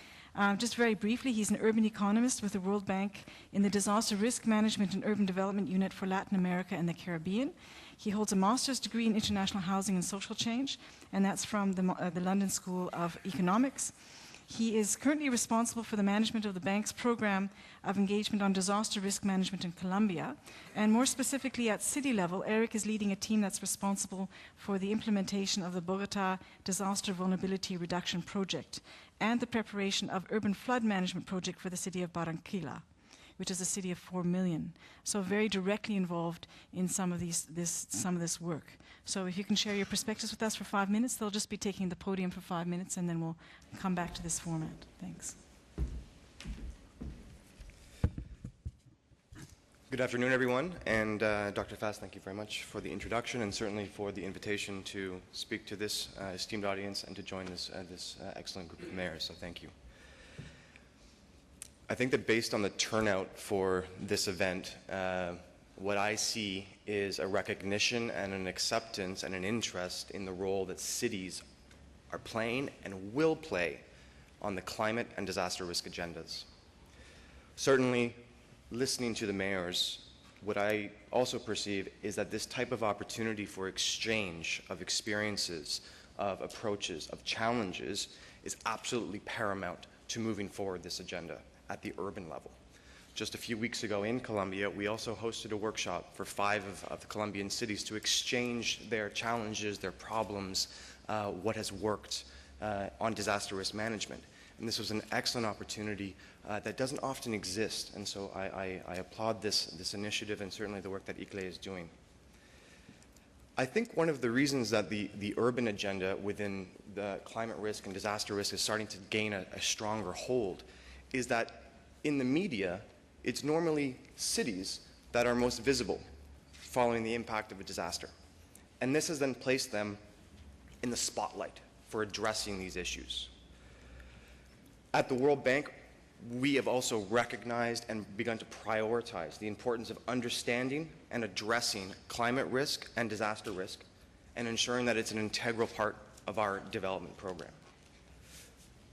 Just very briefly, he's an urban economist with the World Bank in the Disaster Risk Management and Urban Development Unit for Latin America and the Caribbean. He holds a master's degree in international housing and social change, and that's from the London School of Economics. He is currently responsible for the management of the bank's program of engagement on disaster risk management in Colombia. And more specifically at city level, Eric is leading a team that's responsible for the implementation of the Bogota Disaster Vulnerability Reduction Project and the preparation of urban flood management project for the city of Barranquilla, which is a city of 4 million. So very directly involved in some of this work. So if you can share your perspectives with us for 5 minutes, they'll just be taking the podium for 5 minutes, and then we'll come back to this format. Thanks. Good afternoon, everyone. And Dr. Fast, thank you very much for the introduction and certainly for the invitation to speak to this esteemed audience and to join this excellent group of mayors. So thank you. I think that based on the turnout for this event, what I see is a recognition and an acceptance and an interest in the role that cities are playing and will play on the climate and disaster risk agendas. Certainly, listening to the mayors, what I also perceive is that this type of opportunity for exchange of experiences, of approaches, of challenges is absolutely paramount to moving forward this agenda at the urban level. Just a few weeks ago in Colombia, we also hosted a workshop for 5 of the Colombian cities to exchange their challenges, their problems, what has worked on disaster risk management. And this was an excellent opportunity that doesn't often exist, and so I applaud this initiative and certainly the work that ICLE is doing. I think one of the reasons that the urban agenda within the climate risk and disaster risk is starting to gain a stronger hold is that in the media, it's normally cities that are most visible following the impact of a disaster. And this has then placed them in the spotlight for addressing these issues. At the World Bank, we have also recognized and begun to prioritize the importance of understanding and addressing climate risk and disaster risk and ensuring that it's an integral part of our development program.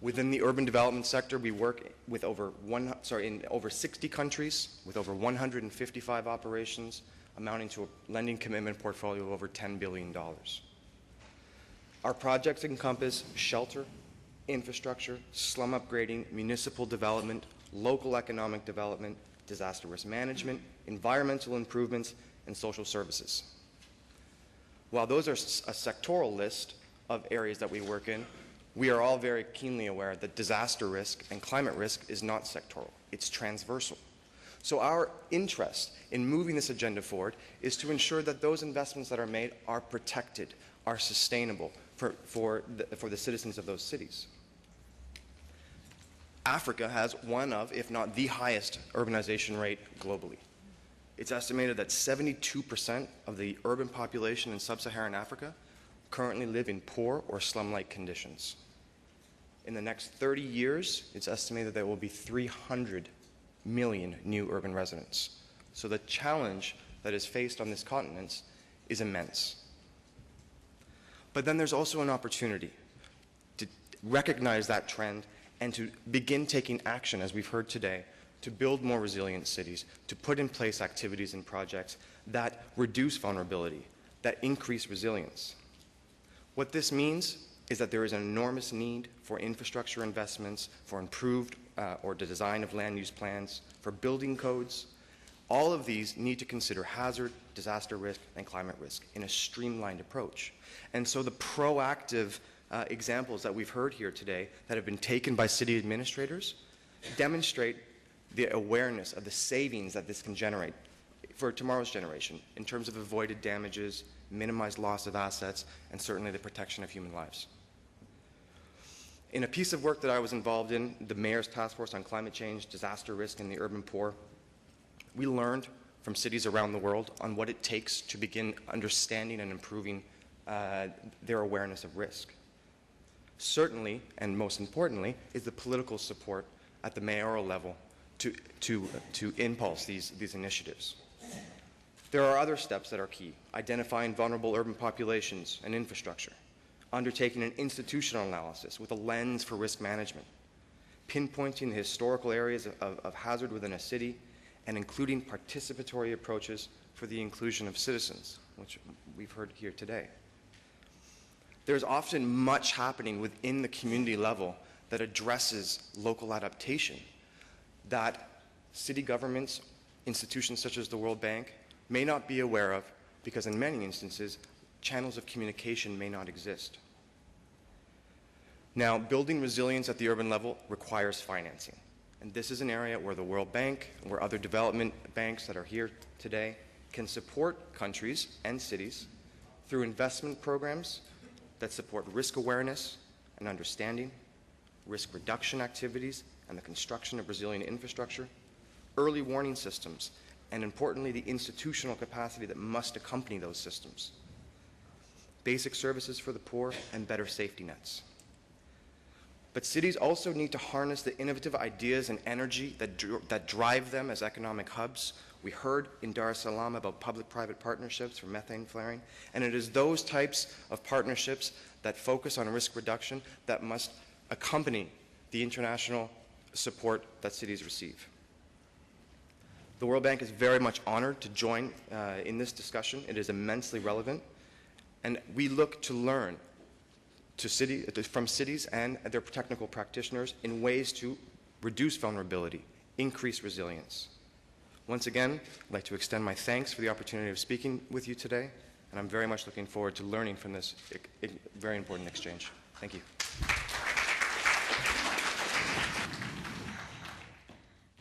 Within the urban development sector, we work with in over 60 countries, with over 155 operations, amounting to a lending commitment portfolio of over $10 billion. Our projects encompass shelter, infrastructure, slum upgrading, municipal development, local economic development, disaster risk management, environmental improvements, and social services. While those are a sectoral list of areas that we work in, we are all very keenly aware that disaster risk and climate risk is not sectoral. It's transversal. So our interest in moving this agenda forward is to ensure that those investments that are made are protected, are sustainable for the citizens of those cities. Africa has one of, if not the highest, urbanization rate globally. It's estimated that 72% of the urban population in sub-Saharan Africa currently live in poor or slum-like conditions. In the next 30 years, it's estimated that there will be 300 million new urban residents. So the challenge that is faced on this continent is immense. But then there's also an opportunity to recognize that trend and to begin taking action, as we've heard today, to build more resilient cities, to put in place activities and projects that reduce vulnerability, that increase resilience. What this means is that there is an enormous need for infrastructure investments, for improved or the design of land use plans, for building codes, All of these need to consider hazard, disaster risk, and climate risk in a streamlined approach. And so the proactive examples that we've heard here today that have been taken by city administrators demonstrate the awareness of the savings that this can generate for tomorrow's generation in terms of avoided damages, minimized loss of assets, and certainly the protection of human lives. In a piece of work that I was involved in, the Mayor's Task Force on Climate Change, Disaster Risk, and the Urban Poor, we learned from cities around the world on what it takes to begin understanding and improving their awareness of risk. Certainly, and most importantly, is the political support at the mayoral level to impulse these initiatives. There are other steps that are key: identifying vulnerable urban populations and infrastructure, undertaking an institutional analysis with a lens for risk management, pinpointing the historical areas of hazard within a city, and including participatory approaches for the inclusion of citizens, which we've heard here today. There's often much happening within the community level that addresses local adaptation that city governments, institutions such as the World Bank, may not be aware of because in many instances, channels of communication may not exist. Now, building resilience at the urban level requires financing. And this is an area where the World Bank, where other development banks that are here today, can support countries and cities through investment programs that support risk awareness and understanding, risk reduction activities, and the construction of resilient infrastructure, early warning systems, and importantly, the institutional capacity that must accompany those systems, basic services for the poor, and better safety nets. But cities also need to harness the innovative ideas and energy that drive them as economic hubs. We heard in Dar es Salaam about public-private partnerships for methane flaring, and it is those types of partnerships that focus on risk reduction that must accompany the international support that cities receive. The World Bank is very much honored to join in this discussion. It is immensely relevant, and we look to learn from cities and their technical practitioners in ways to reduce vulnerability, increase resilience. Once again, I'd like to extend my thanks for the opportunity of speaking with you today, and I'm very much looking forward to learning from this very important exchange. Thank you.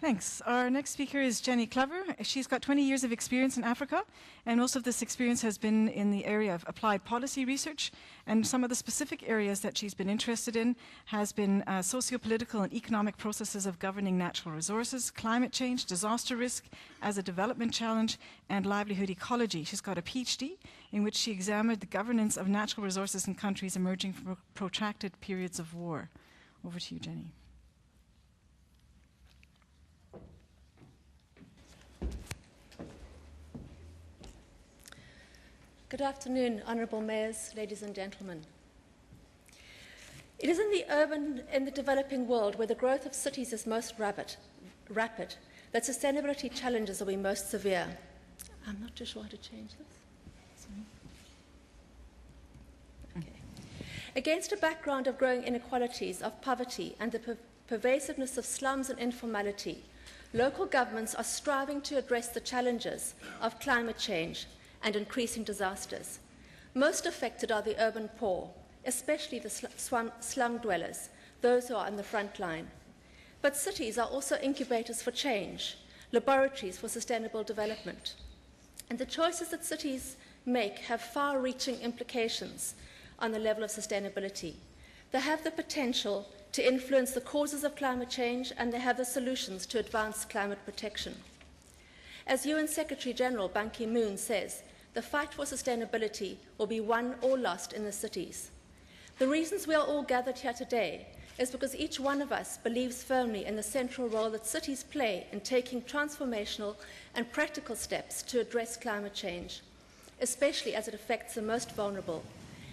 Thanks. Our next speaker is Jenny Clever. She's got 20 years of experience in Africa, and most of this experience has been in the area of applied policy research. And some of the specific areas that she's been interested in has been socio-political and economic processes of governing natural resources, climate change, disaster risk as a development challenge, and livelihood ecology. She's got a PhD in which she examined the governance of natural resources in countries emerging from protracted periods of war. Over to you, Jenny. Good afternoon, honourable mayors, ladies and gentlemen. It is in the developing world where the growth of cities is most rapid that sustainability challenges will be most severe. I'm not too sure how to change this. Sorry. Okay. Against a background of growing inequalities, of poverty, and the pervasiveness of slums and informality, local governments are striving to address the challenges of climate change and increasing disasters. Most affected are the urban poor, especially the slum dwellers, those who are on the front line. But cities are also incubators for change, laboratories for sustainable development. And the choices that cities make have far-reaching implications on the level of sustainability. They have the potential to influence the causes of climate change, and they have the solutions to advance climate protection. As UN Secretary General Ban Ki-moon says, the fight for sustainability will be won or lost in the cities. The reasons we are all gathered here today is because each one of us believes firmly in the central role that cities play in taking transformational and practical steps to address climate change, especially as it affects the most vulnerable,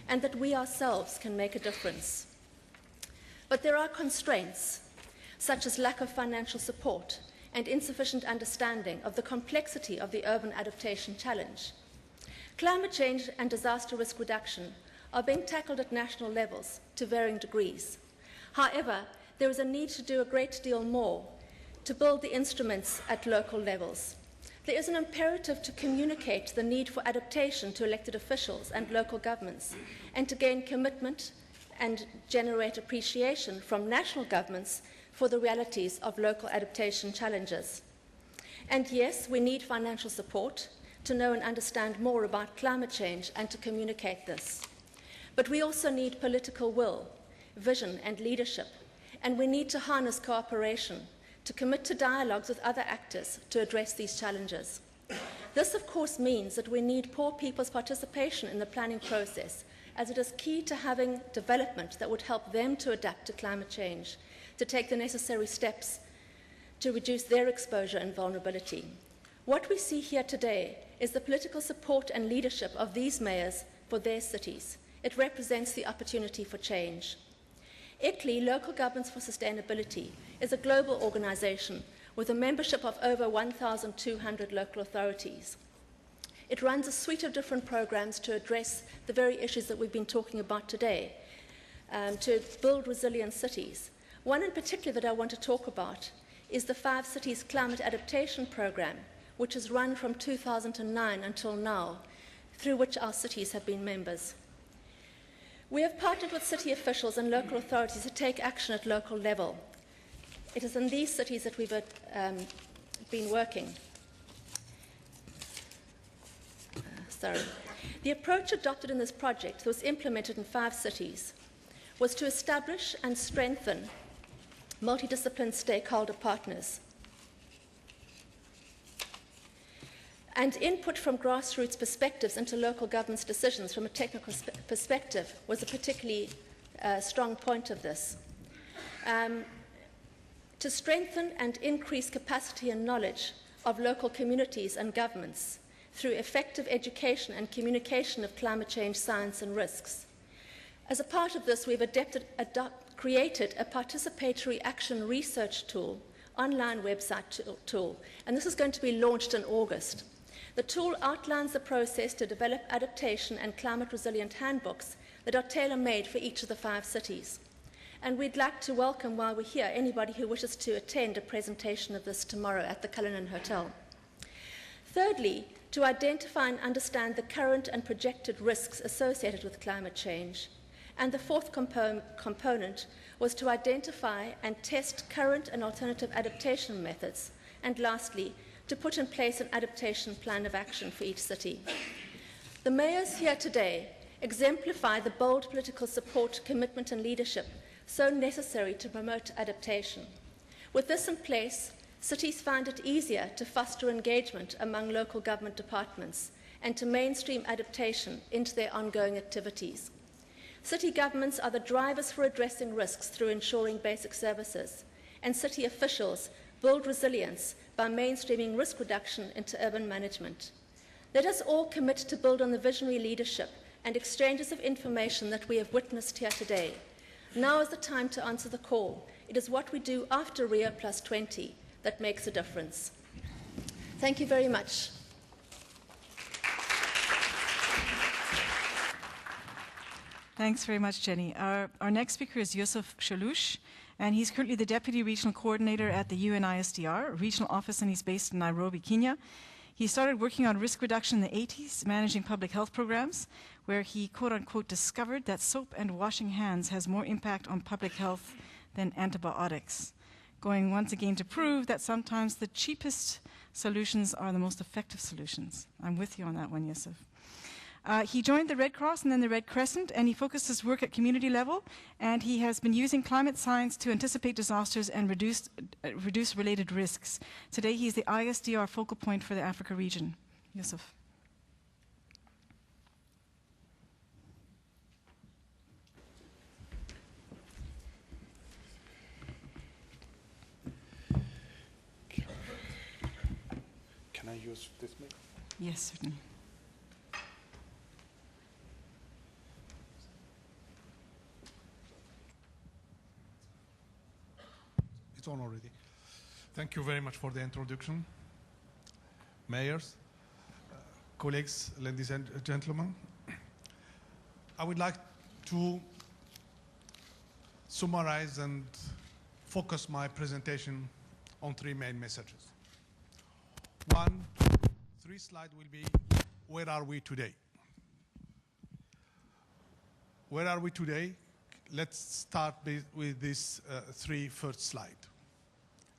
and that we ourselves can make a difference. But there are constraints, such as lack of financial support and insufficient understanding of the complexity of the urban adaptation challenge. Climate change and disaster risk reduction are being tackled at national levels to varying degrees. However, there is a need to do a great deal more to build the instruments at local levels. There is an imperative to communicate the need for adaptation to elected officials and local governments, and to gain commitment and generate appreciation from national governments for the realities of local adaptation challenges. And yes, we need financial support to know and understand more about climate change and to communicate this. But we also need political will, vision and leadership, and we need to harness cooperation to commit to dialogues with other actors to address these challenges. This, of course, means that we need poor people's participation in the planning process, as it is key to having development that would help them to adapt to climate change, to take the necessary steps to reduce their exposure and vulnerability. What we see here today is the political support and leadership of these mayors for their cities. It represents the opportunity for change. ICLEI, Local Governments for Sustainability, is a global organization with a membership of over 1,200 local authorities. It runs a suite of different programs to address the very issues that we've been talking about today, to build resilient cities. One in particular that I want to talk about is the 5 Cities Climate Adaptation Program, which has run from 2009 until now, through which our cities have been members. We have partnered with city officials and local authorities to take action at local level. It is in these cities that we've been working. The approach adopted in this project that was implemented in 5 cities was to establish and strengthen multidisciplinary stakeholder partners. And input from grassroots perspectives into local government's decisions from a technical perspective was a particularly strong point of this. To strengthen and increase capacity and knowledge of local communities and governments through effective education and communication of climate change science and risks. As a part of this, we've created a participatory action research tool, online website tool, and this is going to be launched in August. The tool outlines the process to develop adaptation and climate-resilient handbooks that are tailor-made for each of the 5 cities. And we'd like to welcome, while we're here, anybody who wishes to attend a presentation of this tomorrow at the Cullinan Hotel. Thirdly, to identify and understand the current and projected risks associated with climate change. And the 4th component was to identify and test current and alternative adaptation methods. And lastly, to put in place an adaptation plan of action for each city. The mayors here today exemplify the bold political support, commitment and leadership so necessary to promote adaptation. With this in place, cities find it easier to foster engagement among local government departments and to mainstream adaptation into their ongoing activities. City governments are the drivers for addressing risks through ensuring basic services, and city officials build resilience by mainstreaming risk reduction into urban management. Let us all commit to build on the visionary leadership and exchanges of information that we have witnessed here today. Now is the time to answer the call. It is what we do after Rio +20 that makes a difference. Thank you very much. Thanks very much, Jenny. Our next speaker is Yusuf Shaloush, and he's currently the Deputy Regional Coordinator at the UNISDR regional office, and he's based in Nairobi, Kenya. He started working on risk reduction in the 80s, managing public health programs, where he, quote-unquote, discovered that soap and washing hands has more impact on public health than antibiotics, going once again to prove that sometimes the cheapest solutions are the most effective solutions. I'm with you on that one, Yusuf. He joined the Red Cross and then the Red Crescent, and he focused his work at community level, and he has been using climate science to anticipate disasters and reduce related risks. Today, he's the ISDR focal point for the Africa region. Yusuf. Can I use this mic? Yes, certainly. It's on already. Thank you very much for the introduction. Mayors, colleagues, ladies and gentlemen, I would like to summarize and focus my presentation on 3 main messages. One, three slides will be, where are we today? Where are we today? Let's start with this first slide.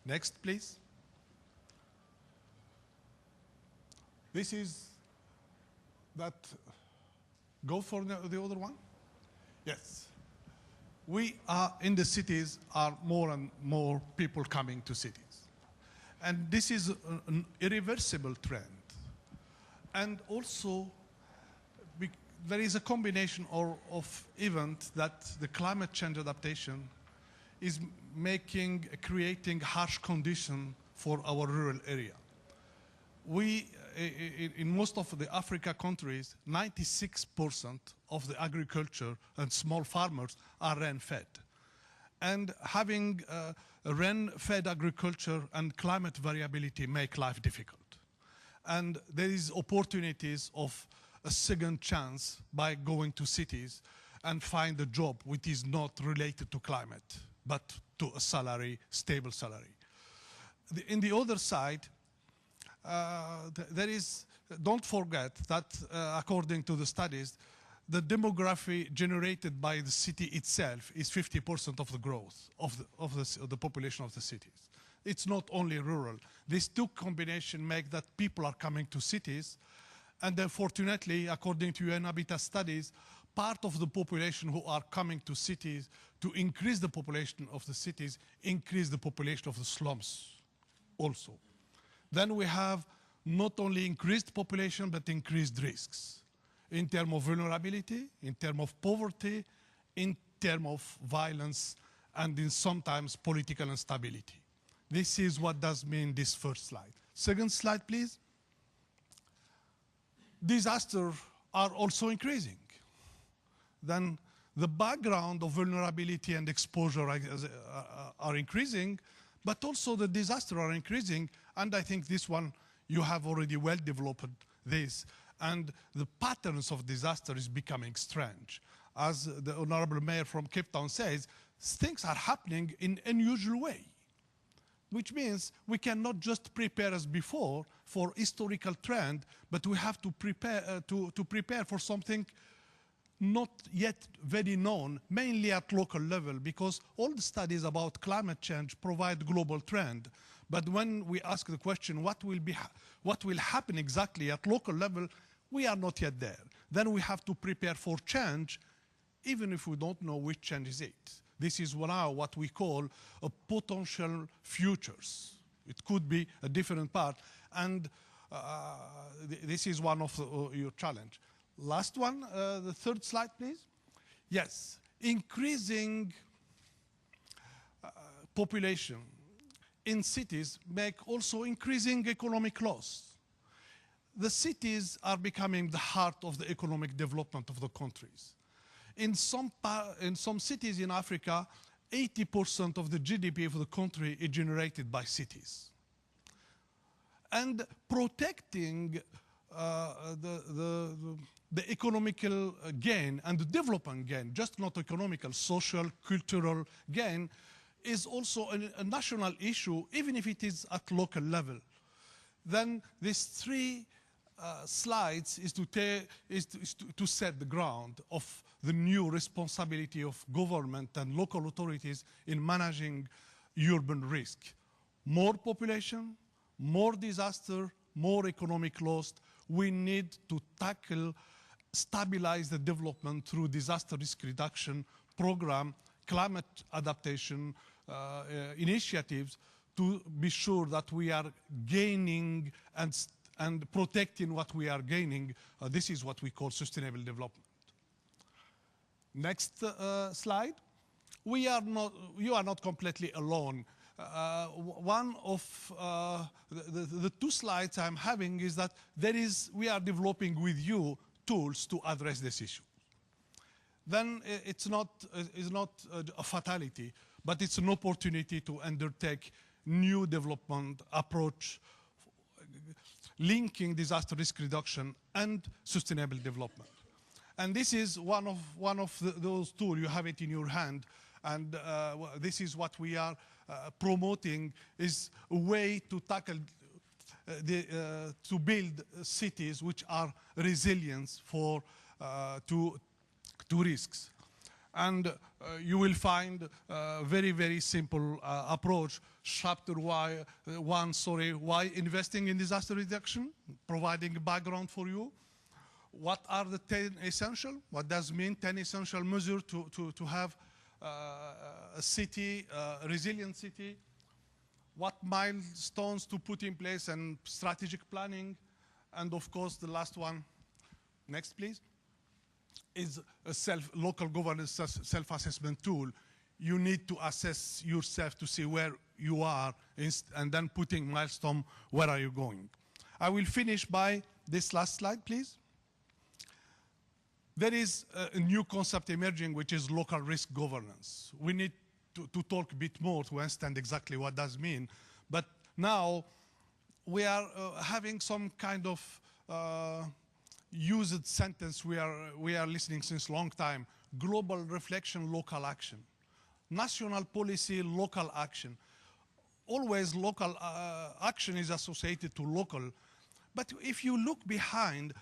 Next, please. This is that, go for the other one. Yes. We are in the cities, are more and more people coming to cities. And this is an irreversible trend. And also, there is a combination of events that the climate change adaptation is creating harsh conditions for our rural area. In most of the Africa countries, 96% of the agriculture and small farmers are rain-fed. And having rain-fed agriculture and climate variability make life difficult. And there is opportunities of a second chance by going to cities and find a job which is not related to climate, but to a salary, stable salary. In the other side, don't forget that according to the studies, the demography generated by the city itself is 50% of the growth of the population of the cities. It's not only rural. These two combinations make that people are coming to cities, and unfortunately, according to UN Habitat studies, part of the population who are coming to cities to increase the population of the cities, increase the population of the slums also. Then we have not only increased population, but increased risks in terms of vulnerability, in terms of poverty, in terms of violence, and in sometimes political instability. This is what does mean this first slide. Second slide, please. Disasters are also increasing. Then the background of vulnerability and exposure are increasing, but also the disasters are increasing, and I think this one, you have already well developed this, and the patterns of disaster is becoming strange. As the Honorable Mayor from Cape Town says, things are happening in an unusual way, which means we cannot just prepare as before for historical trend, but we have to prepare for something not yet very known, mainly at local level, because all the studies about climate change provide global trend. But when we ask the question, what will happen exactly at local level, we are not yet there. Then we have to prepare for change, even if we don't know which change is it. This is now what we call a potential futures. It could be a different part, and this is one of your challenge. Last one, the third slide, please. Yes, increasing population in cities make also increasing economic loss. The cities are becoming the heart of the economic development of the countries. In some cities in Africa, 80% of the GDP of the country is generated by cities. And protecting the economical gain and the development gain, just not economical, social, cultural gain, is also a national issue, even if it is at local level. Then these three slides is to set the ground of the new responsibility of government and local authorities in managing urban risk. More population, more disaster, more economic loss. We need to tackle, stabilize the development through disaster risk reduction program, climate adaptation initiatives, to be sure that we are gaining and protecting what we are gaining. This is what we call sustainable development. Next slide. You are not completely alone. One of the two slides I'm having is that we are developing with you tools to address this issue. Then it's not a fatality, but it's an opportunity to undertake new development approach, linking disaster risk reduction and sustainable development. And this is one of those tools. You have it in your hand, and this is what we are promoting, is a way to tackle to build cities which are resilient to risks. And you will find a very, very simple approach. Chapter one, why investing in disaster reduction, providing a background for you. What are the 10 essential? What does mean 10 essential measures to have a city, a resilient city? What milestones to put in place and strategic planning? And of course, the last one, next please, is a local governance self-assessment tool. You need to assess yourself to see where you are and then putting milestone, where are you going? I will finish by this last slide, please. There is a new concept emerging, which is local risk governance. We need to talk a bit more to understand exactly what does mean. But now we are having some kind of used sentence we are listening since a long time. Global reflection, local action. National policy, local action. Always local action is associated to local. But if you look behind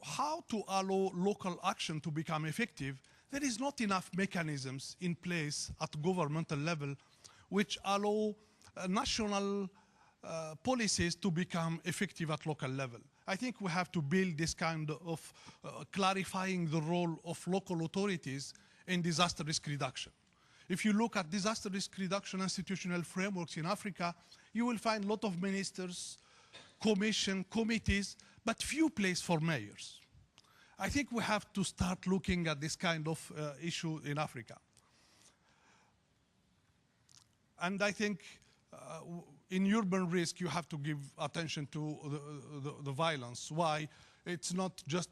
how to allow local action to become effective, there is not enough mechanisms in place at governmental level which allow national policies to become effective at local level. I think we have to build this kind of clarifying the role of local authorities in disaster risk reduction. If you look at disaster risk reduction institutional frameworks in Africa, you will find a lot of ministers, commission, committees, but few place for mayors. I think we have to start looking at this kind of issue in Africa. And I think in urban risk, you have to give attention to the violence. Why? It's not just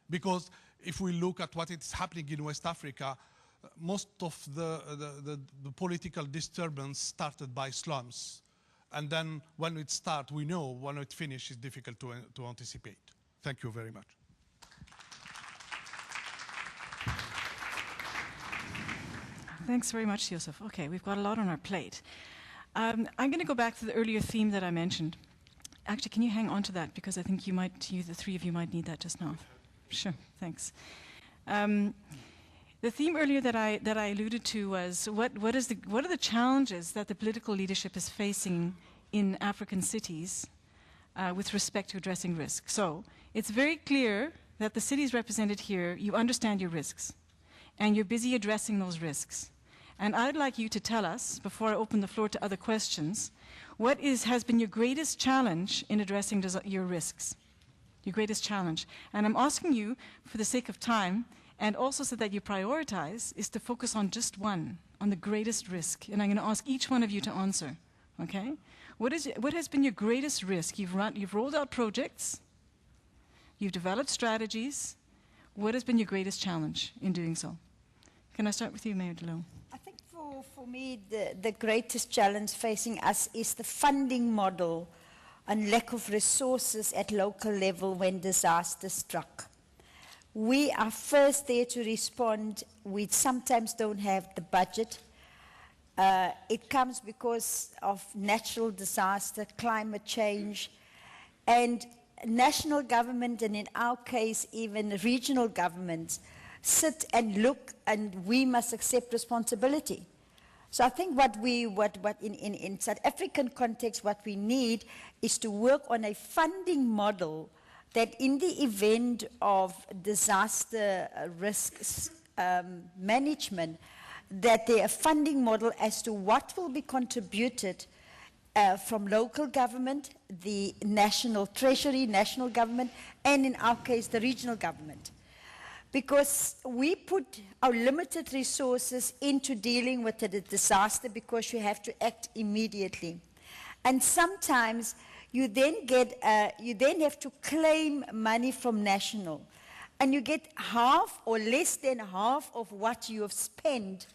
because if we look at what is happening in West Africa, most of the political disturbance started by slums. And then when it starts, we know when it finishes, it's difficult to anticipate. Thank you very much. Thanks very much, Yusuf. Okay, we've got a lot on our plate. I'm going to go back to the earlier theme that I mentioned. Actually, can you hang on to that? Because I think the three of you might need that just now. Sure, thanks. The theme earlier that I alluded to was what are the challenges that the political leadership is facing in African cities with respect to addressing risk. So it's very clear that the cities represented here, you understand your risks, and you're busy addressing those risks. And I'd like you to tell us, before I open the floor to other questions, what has been your greatest challenge in addressing your risks? Your greatest challenge. And I'm asking you, for the sake of time, and also so that you prioritize, is to focus on just one, on the greatest risk. And I'm going to ask each one of you to answer, okay? What has been your greatest risk? You've rolled out projects, you've developed strategies. What has been your greatest challenge in doing so? Can I start with you, Mayor DeLeau? I think for me, the greatest challenge facing us is the funding model and lack of resources at local level when disaster struck. We are first there to respond. We sometimes don't have the budget. It comes because of natural disaster, climate change, and national government, and in our case, even regional governments, sit and look, and we must accept responsibility. So I think in South African context, what we need is to work on a funding model that in the event of disaster risks management, that there a funding model as to what will be contributed from local government, the national treasury, national government, and in our case, the regional government. Because we put our limited resources into dealing with the disaster because you have to act immediately. And sometimes you then have to claim money from national. And you get half or less than half of what you have spent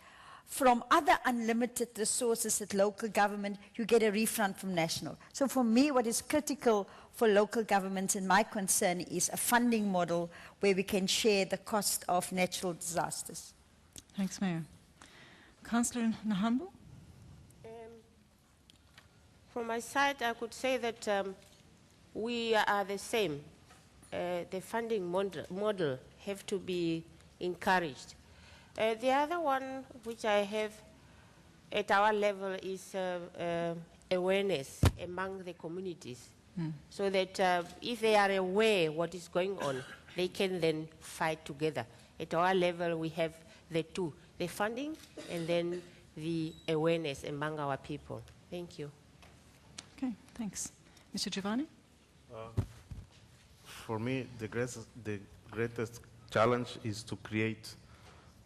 from other unlimited resources at local government. You get a refund from national. So for me, what is critical for local governments, and my concern, is a funding model where we can share the cost of natural disasters. Thanks, Mayor. Councillor Nahambu? From my side, I could say that we are the same. The funding model have to be encouraged. The other one which I have at our level is awareness among the communities, so that if they are aware what is going on, they can then fight together. At our level, we have the two, the funding and then the awareness among our people. Thank you. Okay, thanks. Mr. Giovanni? For me, the greatest challenge is to create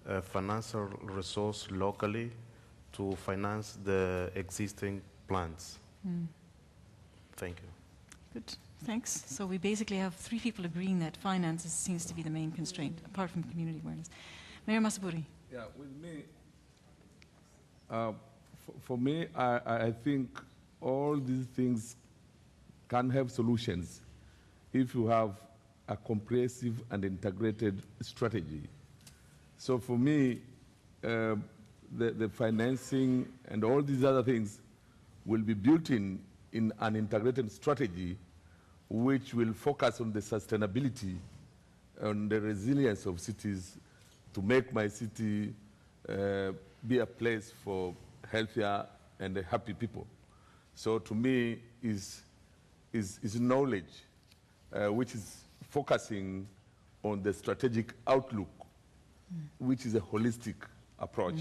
a financial resource locally to finance the existing plans. Thank you. Good, thanks. So we basically have three people agreeing that finances seems to be the main constraint, apart from community awareness. Mayor Masaburi. Yeah, with me, for me, I think all these things can have solutions if you have a comprehensive and integrated strategy. So for me, the financing and all these other things will be built in an integrated strategy which will focus on the sustainability and the resilience of cities to make my city be a place for healthier and happy people. So to me is knowledge which is focusing on the strategic outlook, which is a holistic approach.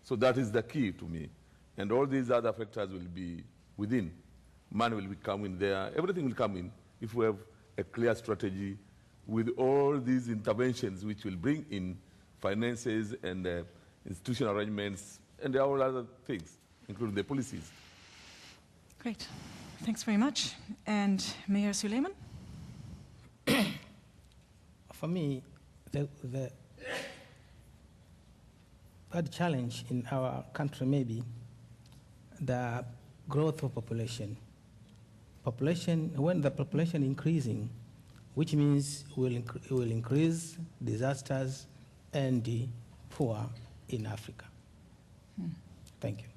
So that is the key to me. And all these other factors will be within. Money will come in there. Everything will come in if we have a clear strategy with all these interventions which will bring in finances and institutional arrangements and all other things, including the policies. Great. Thanks very much. And Mayor Suleiman? For me, the third challenge in our country may be the growth of population. When the population increasing, which means will increase disasters and the poor in Africa. Thank you.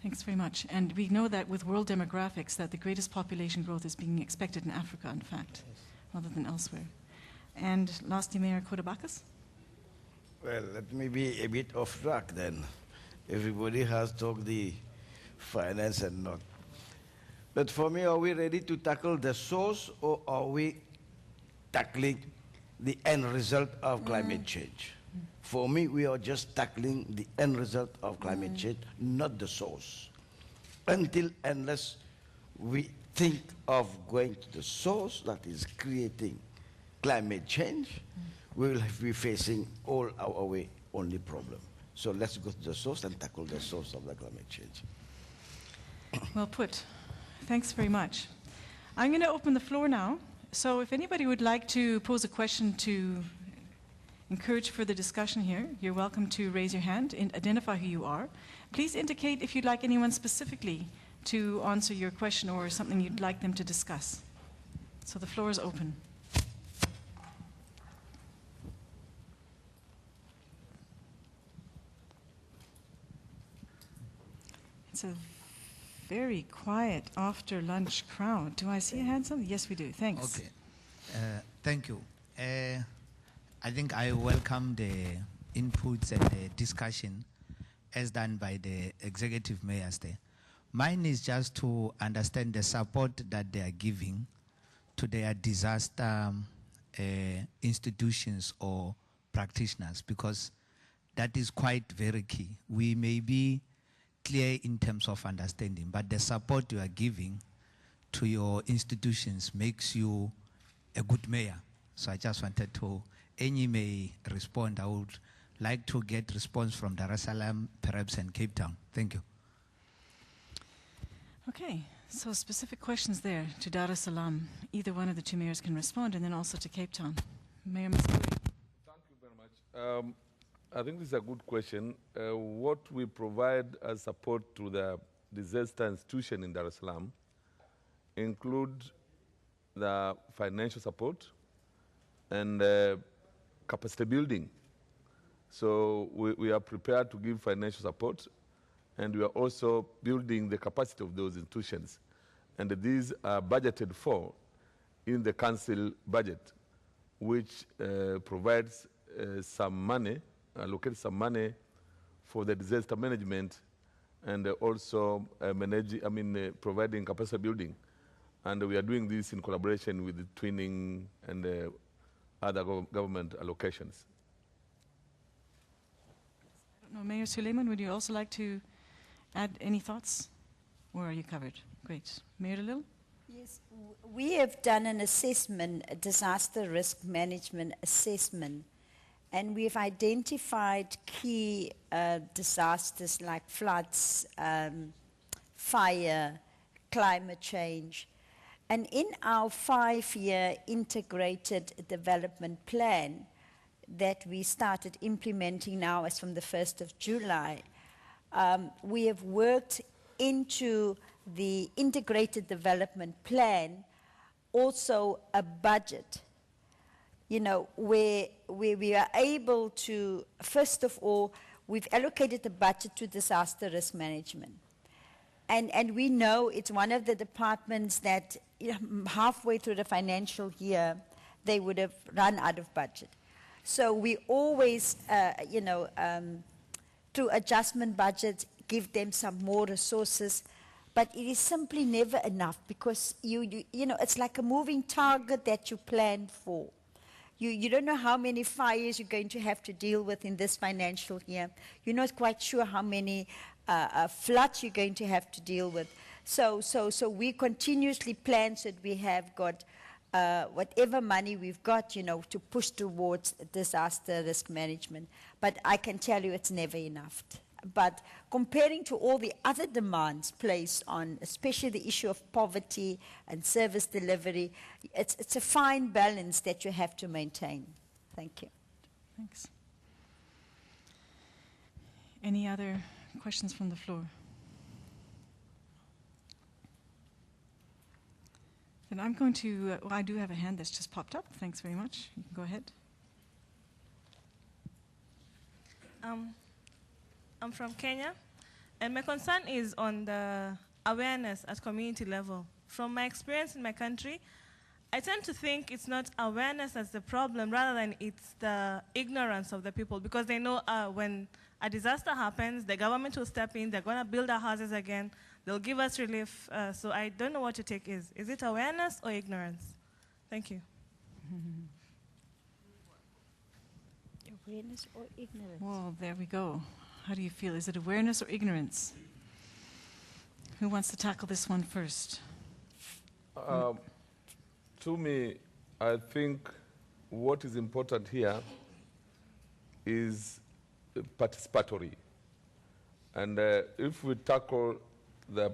Thanks very much. And we know that with world demographics that the greatest population growth is being expected in Africa, in fact, rather than elsewhere. And lastly, Mayor Kodabakis? Well, let me be a bit off track then. Everybody has talked the finance and not. But for me, are we ready to tackle the source or are we tackling the end result of climate change? For me, we are just tackling the end result of climate change, not the source. Unless we think of going to the source that is creating climate change, we will be facing all our way only problem. So let's go to the source and tackle the source of the climate change. Well put. Thanks very much. I'm going to open the floor now. So if anybody would like to pose a question to encourage further discussion here, you're welcome to raise your hand and identify who you are. Please indicate if you'd like anyone specifically to answer your question or something you'd like them to discuss. So the floor is open. It's a very quiet after lunch crowd. Do I see a hand? Something? Yes, we do. Thanks. Okay. Thank you. I think I welcome the inputs and the discussion as done by the executive mayors there. Mine is just to understand the support that they are giving to their disaster institutions or practitioners, because that is quite very key. We may be clear in terms of understanding, but the support you are giving to your institutions makes you a good mayor. So I just wanted to, any may respond. I would like to get response from Dar es Salaam, perhaps, and Cape Town. Thank you. Okay, so specific questions there to Dar es Salaam. Either one of the two mayors can respond, and then also to Cape Town. Mayor Masaburi. Thank you very much. I think this is a good question. What we provide as support to the disaster institution in Dar es Salaam include the financial support and capacity building. So we are prepared to give financial support and we are also building the capacity of those institutions. And these are budgeted for in the council budget, which provides some money, allocates some money for the disaster management and also providing capacity building. And we are doing this in collaboration with the twinning and other government allocations. I don't know, Mayor Suleiman, would you also like to add any thoughts? Or are you covered? Great. Mayor DeLille? Yes, we have done an assessment, a disaster risk management assessment, and we've identified key disasters like floods, fire, climate change. And in our 5-year integrated development plan that we started implementing now as from the 1st of July, we have worked into the integrated development plan also a budget, you know, where we are able to, first of all, we've allocated the budget to disaster risk management. And we know it's one of the departments that, you know, halfway through the financial year, they would have run out of budget. So we always, through adjustment budgets, give them some more resources, but it is simply never enough because you know, it's like a moving target that you plan for. You don't know how many fires you're going to have to deal with in this financial year. You're not quite sure how many floods you're going to have to deal with. So we continuously plan so that we have got whatever money we've got, you know, to push towards disaster risk management. But I can tell you it's never enough. But comparing to all the other demands placed on, especially the issue of poverty and service delivery, it's a fine balance that you have to maintain. Thank you. Thanks. Any other questions from the floor? Then I'm going to, well, I do have a hand that's just popped up. Thanks very much. You can go ahead. I'm from Kenya, and my concern is on the awareness at community level. From my experience in my country, I tend to think it's not awareness that's the problem, rather than it's the ignorance of the people, because they know when a disaster happens, the government will step in, they're going to build our houses again, they'll give us relief. So I don't know what your take is. Is it awareness or ignorance? Thank you. Awareness or ignorance? Well, there we go. How do you feel? Is it awareness or ignorance? Who wants to tackle this one first? To me, I think what is important here is participatory. And if we tackle the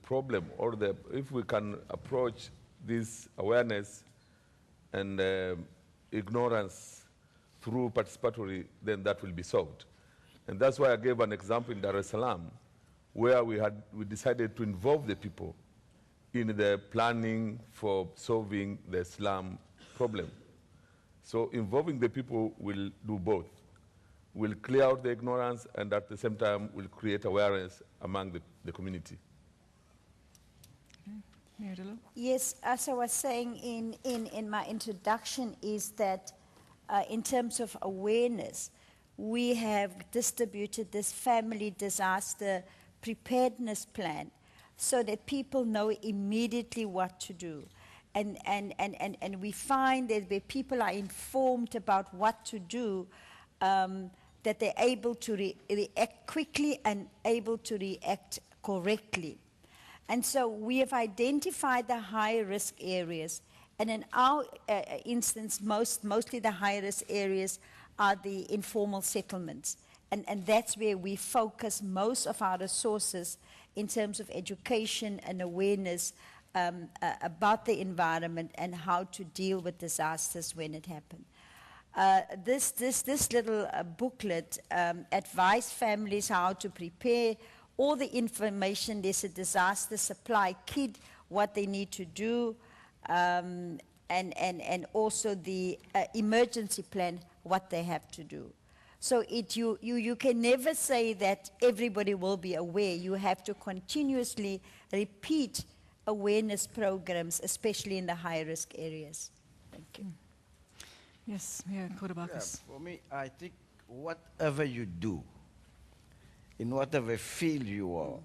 problem, or if we can approach this awareness and ignorance through participatory, then that will be solved. And that's why I gave an example in Dar es Salaam, where we decided to involve the people in the planning for solving the slum problem. So involving the people will do both. Will clear out the ignorance, and at the same time will create awareness among the community. Mayor DeLille? Yes, as I was saying in my introduction, is that in terms of awareness, we have distributed this family disaster preparedness plan so that people know immediately what to do. And we find that where people are informed about what to do, that they're able to react quickly and able to react correctly. And so we have identified the high-risk areas. And in our instance, mostly the high-risk areas are the informal settlements. And that's where we focus most of our resources in terms of education and awareness about the environment and how to deal with disasters when it happens. This little booklet advises families how to prepare all the information. There's a disaster supply kit, what they need to do, and also the emergency plan, what they have to do. So you can never say that everybody will be aware. You have to continuously repeat awareness programs, especially in the high-risk areas. Thank you. Yes, Mayor Kodabakis. For me, I think whatever you do, in whatever field you are,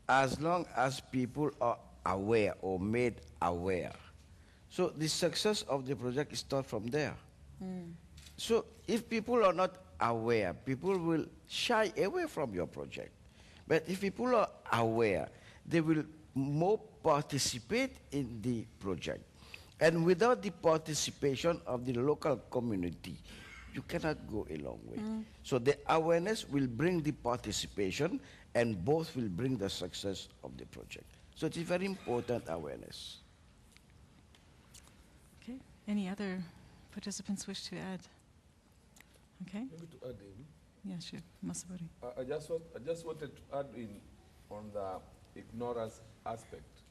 as long as people are aware or made aware, so the success of the project is start from there. So if people are not aware, people will shy away from your project. But if people are aware, they will more participate in the project. And without the participation of the local community, you cannot go a long way. So the awareness will bring the participation, and both will bring the success of the project. So it's a very important awareness. Okay. Any other participants wish to add? Okay. Maybe to add in. Yeah, sure. Masaburi. I just wanted to add in on the ignorance aspect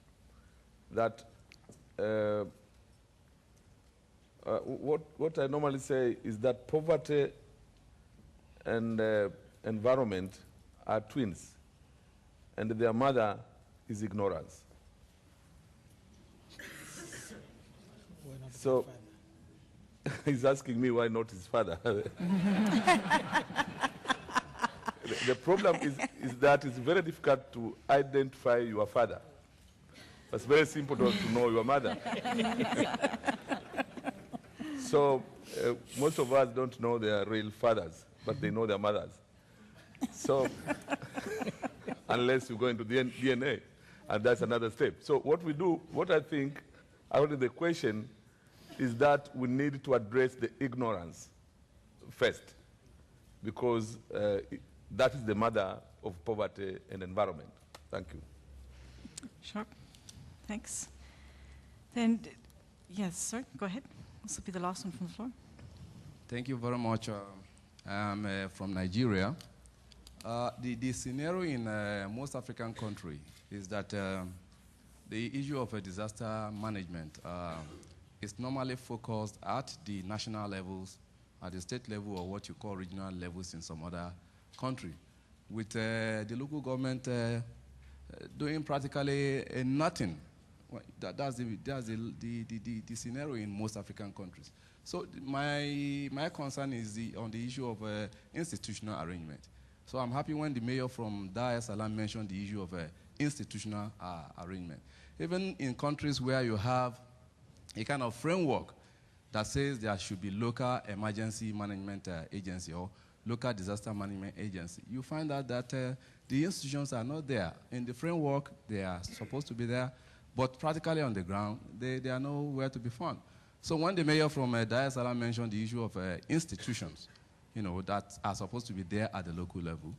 that what I normally say is that poverty and environment are twins, and their mother is ignorance. So he's asking me why not his father. The problem is that it's very difficult to identify your father. It's very simple to know your mother. So most of us don't know their real fathers, but they know their mothers. So unless you go into the DNA, and that's another step. So what we do, what I think, out of the question, is that we need to address the ignorance first, because that is the mother of poverty and environment. Thank you. Sure. Thanks. Then, yes, sir, go ahead. This will be the last one from the floor. Thank you very much. I'm from Nigeria. The scenario in most African countries is that the issue of disaster management is normally focused at the national levels, at the state level, or what you call regional levels in some other country, with the local government doing practically nothing. That's the scenario in most African countries. So my concern is on the issue of institutional arrangement. So I'm happy when the mayor from Dar es Salaam mentioned the issue of institutional arrangement. Even in countries where you have a kind of framework that says there should be local emergency management agency or local disaster management agency, you find out that the institutions are not there. In the framework, they are supposed to be there, but practically on the ground, they are nowhere to be found. So when the mayor from Dar es Salaam mentioned the issue of institutions, that are supposed to be there at the local level,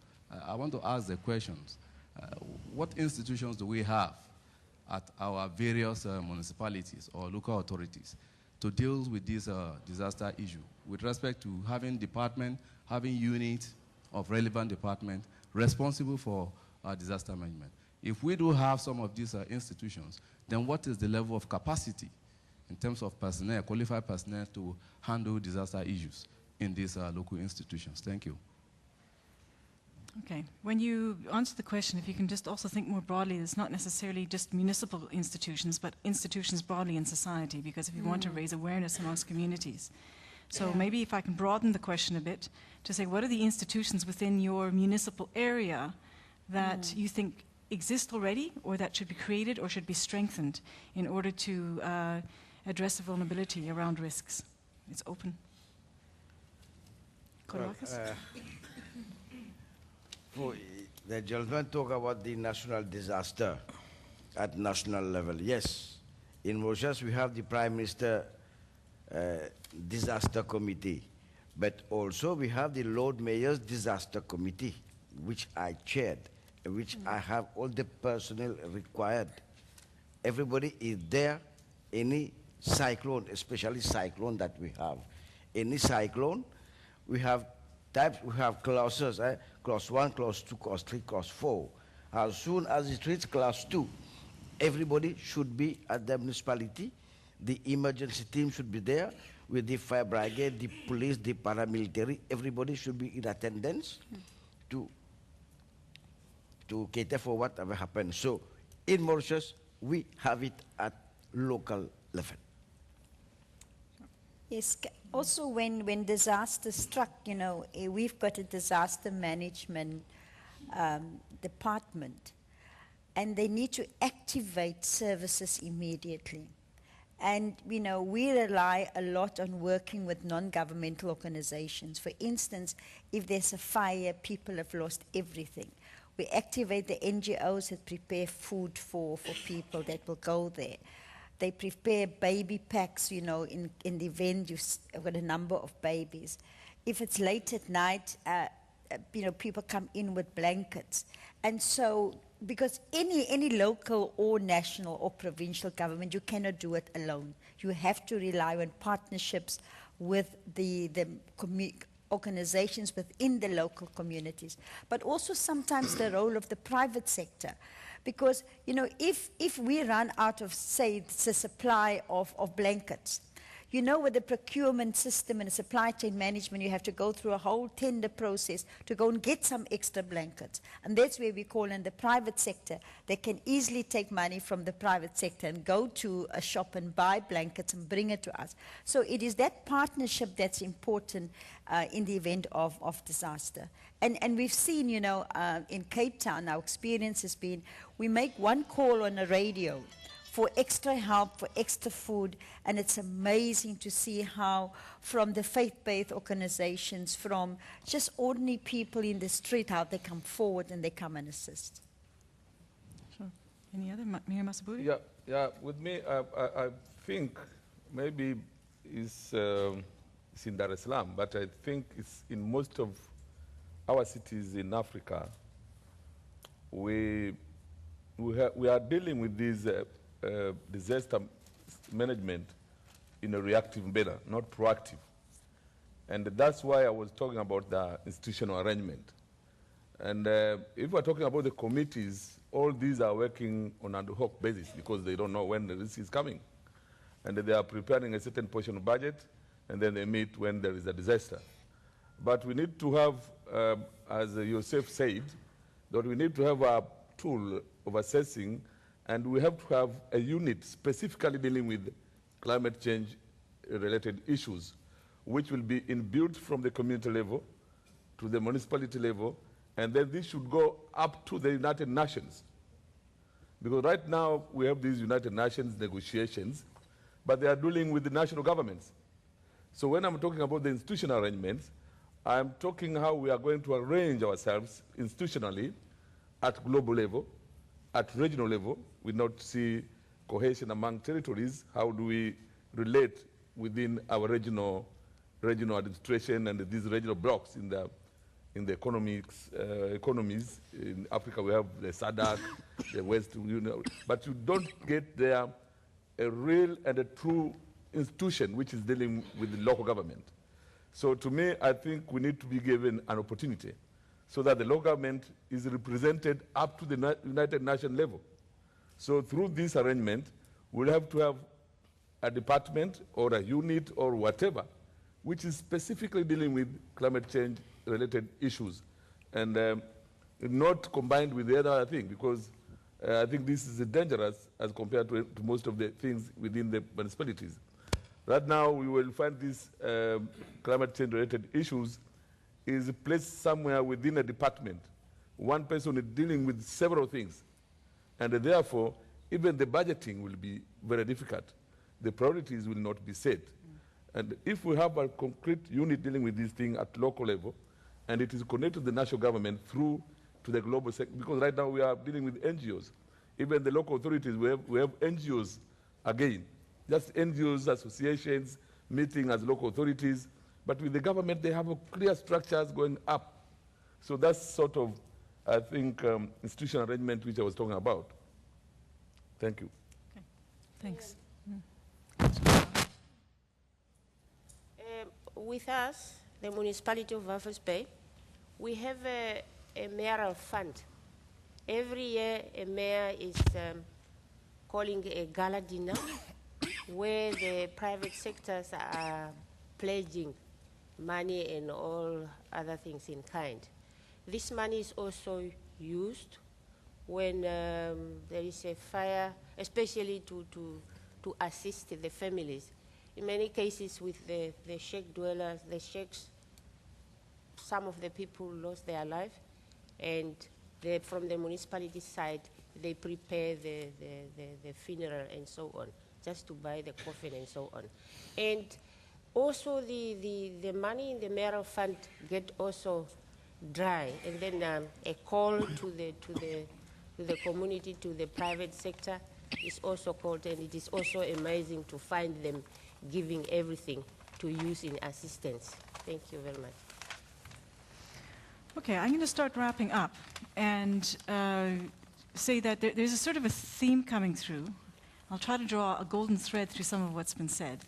I want to ask the questions. What institutions do we have at our various municipalities or local authorities to deal with this disaster issue with respect to having department, having units of relevant department responsible for disaster management? If we do have some of these institutions, then what is the level of capacity in terms of personnel, qualified personnel to handle disaster issues in these local institutions? Thank you. Okay. When you answer the question, if you can just also think more broadly, it's not necessarily just municipal institutions, but institutions broadly in society, because if you want to raise awareness amongst communities. So maybe if I can broaden the question a bit to say, what are the institutions within your municipal area that you think exist already, or that should be created or should be strengthened in order to address the vulnerability around risks? It's open. The gentleman talk about the national disaster at national level. Yes, in Mauritius we have the Prime Minister Disaster Committee, but also we have the Lord Mayor's Disaster Committee, which I chaired, which I have all the personnel required. Everybody is there. Any cyclone, especially cyclone that we have, any cyclone, we have types, we have classes, class 1, class 2, class 3, class 4. As soon as it reaches class 2, everybody should be at the municipality. The emergency team should be there. with the fire brigade, the police, the paramilitary. Everybody should be in attendance to cater for whatever happens. So in Mauritius, we have it at local level. Yes, also when disaster struck, we've got a disaster management department, and they need to activate services immediately. And, we rely a lot on working with non-governmental organizations. For instance, if there's a fire, people have lost everything. We activate the NGOs that prepare food for people that will go there. They prepare baby packs, in the event you've got a number of babies. If it's late at night, people come in with blankets. And so, because any local or national or provincial government, you cannot do it alone. You have to rely on partnerships with the organizations within the local communities, but also sometimes the role of the private sector. Because, if we run out of, say, the supply of blankets, with the procurement system and supply chain management, you have to go through a whole tender process to go and get some extra blankets. And that's where we call in the private sector. They can easily take money from the private sector and go to a shop and buy blankets and bring it to us. So it is that partnership that's important in the event of disaster. And we've seen, in Cape Town, our experience has been, we make one call on the radio for extra help, for extra food, and it's amazing to see how from the faith-based organizations, from just ordinary people in the street, how they come forward and they come and assist. Sure. Any other? Mayor Masaburi? Yeah. With me, I think maybe it's in Dar es Salaam, but I think it's in most of our cities in Africa. We are dealing with these disaster management in a reactive manner, not proactive. And that's why I was talking about the institutional arrangement. And if we're talking about the committees, all these are working on an ad hoc basis because they don't know when the risk is coming. And they are preparing a certain portion of budget, and then they meet when there is a disaster. But we need to have, as Yosef said, that we need to have a tool of assessing, and we have to have a unit specifically dealing with climate change related issues, which will be inbuilt from the community level to the municipality level, and then this should go up to the United Nations. Because right now we have these United Nations negotiations, but they are dealing with the national governments. So when I'm talking about the institutional arrangements, I'm talking how we are going to arrange ourselves institutionally at global level, at regional level. We not see cohesion among territories. How do we relate within our regional administration and these regional blocks in the economies? In Africa, we have the SADC, the West, but you don't get there a real and a true institution which is dealing with the local government. So to me, I think we need to be given an opportunity so that the local government is represented up to the United Nations level. So through this arrangement, we'll have to have a department or a unit or whatever, which is specifically dealing with climate change related issues, and not combined with the other thing, because I think this is dangerous as compared to most of the things within the municipalities. Right now, we will find these climate change related issues is placed somewhere within a department. One person is dealing with several things, and therefore, even the budgeting will be very difficult. The priorities will not be set. And if we have a concrete unit dealing with this thing at local level, and it is connected to the national government through to the global sector, because right now we are dealing with NGOs. Even the local authorities, we have NGOs again, just NGOs, associations, meeting as local authorities, but with the government, they have clear structures going up. So that's sort of, I think, institutional arrangement which I was talking about. Thank you. Okay. Thanks. With us, the municipality of Walvis Bay, we have a mayoral fund. Every year, a mayor is calling a gala dinner where the private sectors are pledging money and all other things in kind. This money is also used when there is a fire, especially to assist the families. In many cases with the sheikh dwellers, the sheikhs, some of the people lost their life, and from the municipality side, they prepare the funeral and so on, just to buy the coffin and so on. And also the money in the mayoral fund get also dry, and then a call to the community, to the private sector is also called, and it is also amazing to find them giving everything to use in assistance. Thank you very much. Okay, I'm going to start wrapping up and say that there's a sort of a theme coming through. I'll try to draw a golden thread through some of what's been said,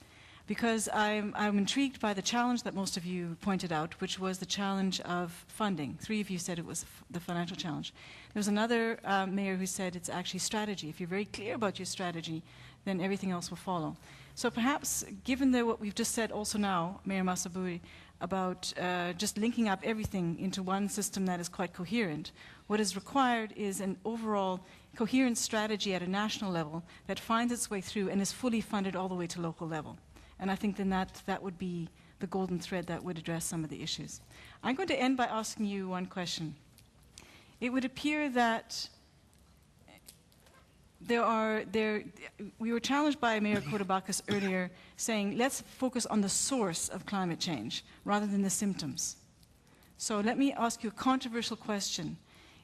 because I'm intrigued by the challenge that most of you pointed out, which was the challenge of funding. 3 of you said it was the financial challenge. There's another mayor who said it's actually strategy. If you're very clear about your strategy, then everything else will follow. So perhaps, given what we've just said also now, Mayor Masaburi, about just linking up everything into one system that is quite coherent, what is required is an overall coherent strategy at a national level that finds its way through and is fully funded all the way to local level. And I think then that would be the golden thread that would address some of the issues. I'm going to end by asking you one question. It would appear that we were challenged by Mayor Kotobakis earlier saying, let's focus on the source of climate change rather than the symptoms. So let me ask you a controversial question.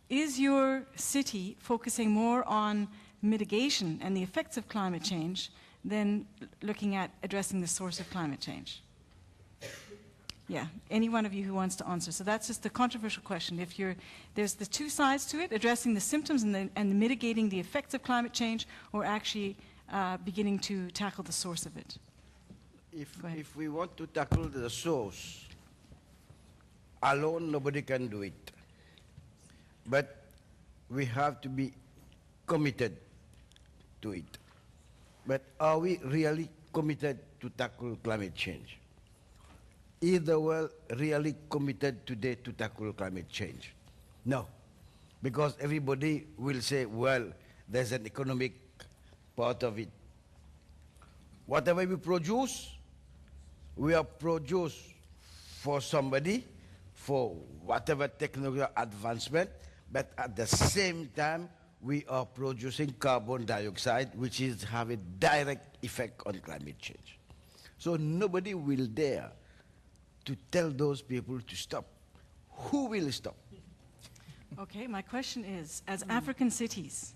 Is your city focusing more on mitigation and the effects of climate change than looking at addressing the source of climate change? Yeah, any one of you who wants to answer. So that's just the controversial question. There's the two sides to it, addressing the symptoms and mitigating the effects of climate change, or actually beginning to tackle the source of it. If we want to tackle the source, alone nobody can do it. But we have to be committed to it. But are we really committed to tackle climate change? Is the world really committed today to tackle climate change? No, because everybody will say, well, there's an economic part of it. Whatever we produce, we are produced for somebody, for whatever technological advancement, but at the same time, we are producing carbon dioxide, which is have a direct effect on climate change. So nobody will dare to tell those people to stop. Who will stop? Okay, my question is, as African cities,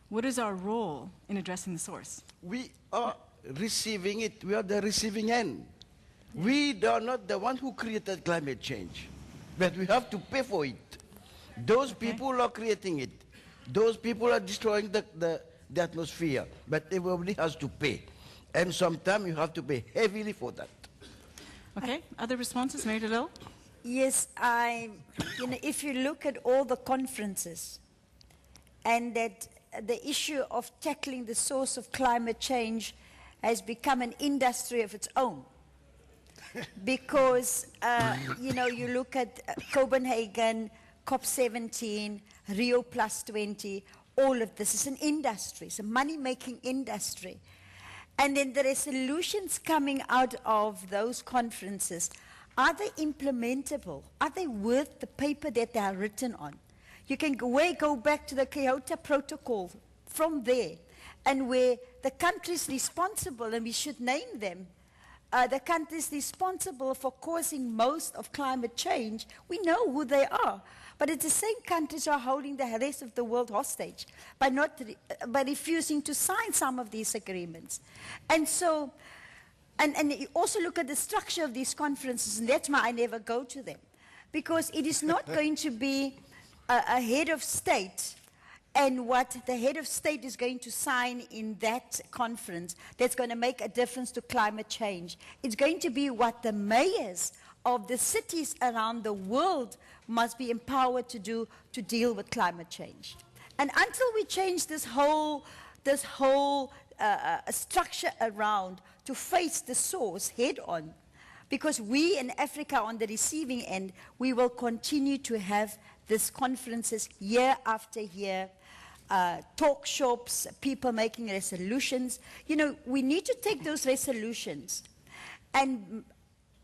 what is our role in addressing the source? We are receiving it. We are the receiving end. We are not the one who created climate change, but we have to pay for it. Those people are creating it. Those people are destroying the atmosphere, but everybody has to pay. And sometimes you have to pay heavily for that. Okay, other responses, Mayor DeLille? Yes, if you look at all the conferences, and that the issue of tackling the source of climate change has become an industry of its own. Because, you look at Copenhagen, COP17, Rio +20, all of this is an industry, it's a money-making industry. And then the resolutions coming out of those conferences, are they implementable? Are they worth the paper that they are written on? You can go back to the Kyoto Protocol from there, and where the countries responsible, and we should name them, the countries responsible for causing most of climate change, we know who they are. But it's the same countries who are holding the rest of the world hostage by refusing to sign some of these agreements. And so, and you also look at the structure of these conferences, and that's why I never go to them. Because it is not going to be a head of state and what the head of state is going to sign in that conference that's going to make a difference to climate change. It's going to be what the mayors of the cities around the world must be empowered to do to deal with climate change. And until we change this whole a structure around to face the source head on. Because we in Africa on the receiving end, we will continue to have these conferences year after year, talk shops, people making resolutions. You know, we need to take those resolutions and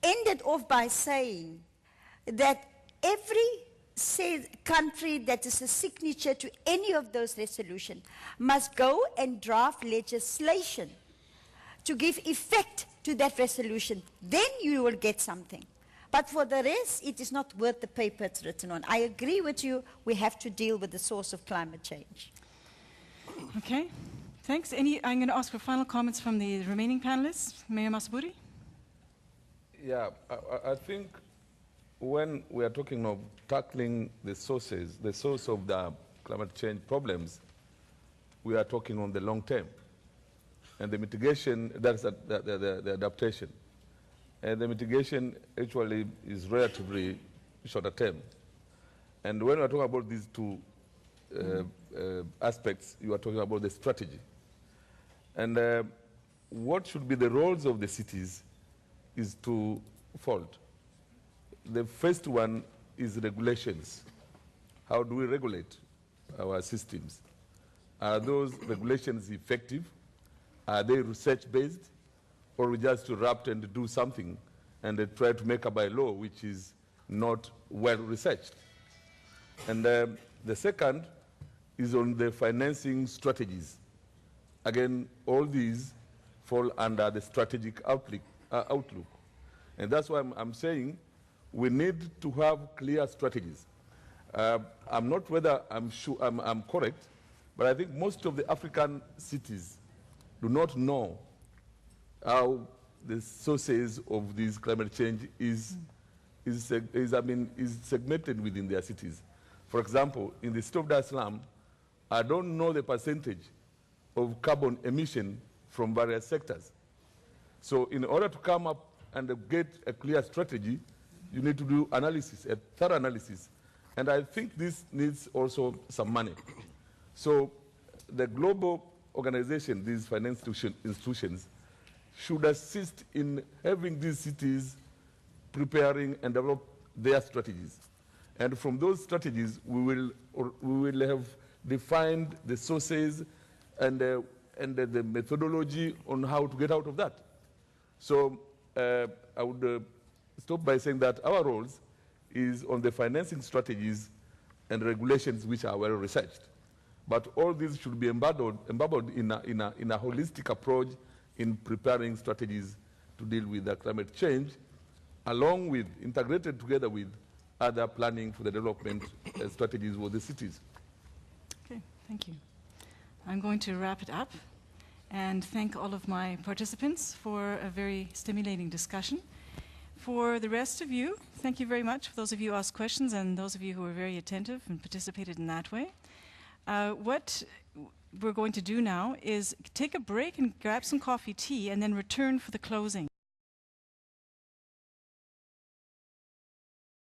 end it off by saying that every country that is a signature to any of those resolutions must go and draft legislation to give effect to that resolution. Then you will get something. But for the rest, it is not worth the paper it's written on. I agree with you, we have to deal with the source of climate change. Okay, thanks. I'm going to ask for final comments from the remaining panelists. Mayor Masburi? Yeah, I think when we are talking of tackling the sources, the source of the climate change problems, we are talking on the long term. And the mitigation, that's the adaptation. And the mitigation actually is relatively shorter term. And when we are talking about these two aspects, you are talking about the strategy. And what should be the roles of the cities is twofold. The first one is regulations. How do we regulate our systems? Are those regulations effective? Are they research-based? Or we just erupt and do something and try to make a bylaw which is not well researched? And the second is on the financing strategies. Again, all these fall under the strategic outlook. And that's why I'm saying we need to have clear strategies. I'm not whether I'm sure I'm correct, but I think most of the African cities do not know how the sources of this climate change is segmented within their cities. For example, in the city of Dar es Salaam, I don't know the percentage of carbon emission from various sectors. So in order to come up and get a clear strategy, you need to do analysis, a thorough analysis. And I think this needs also some money. So the global organization, these financial institutions, should assist in having these cities preparing and develop their strategies. And from those strategies, we will have defined the sources and the methodology on how to get out of that. So I would stop by saying that our roles is on the financing strategies and regulations which are well researched. But all these should be embodied in a holistic approach in preparing strategies to deal with the climate change, along with, integrated together with other planning for the development strategies for the cities. Okay, thank you. I'm going to wrap it up and thank all of my participants for a very stimulating discussion. For the rest of you, thank you very much for those of you who asked questions and those of you who were very attentive and participated in that way. What we're going to do now is take a break and grab some coffee, tea, and then return for the closing.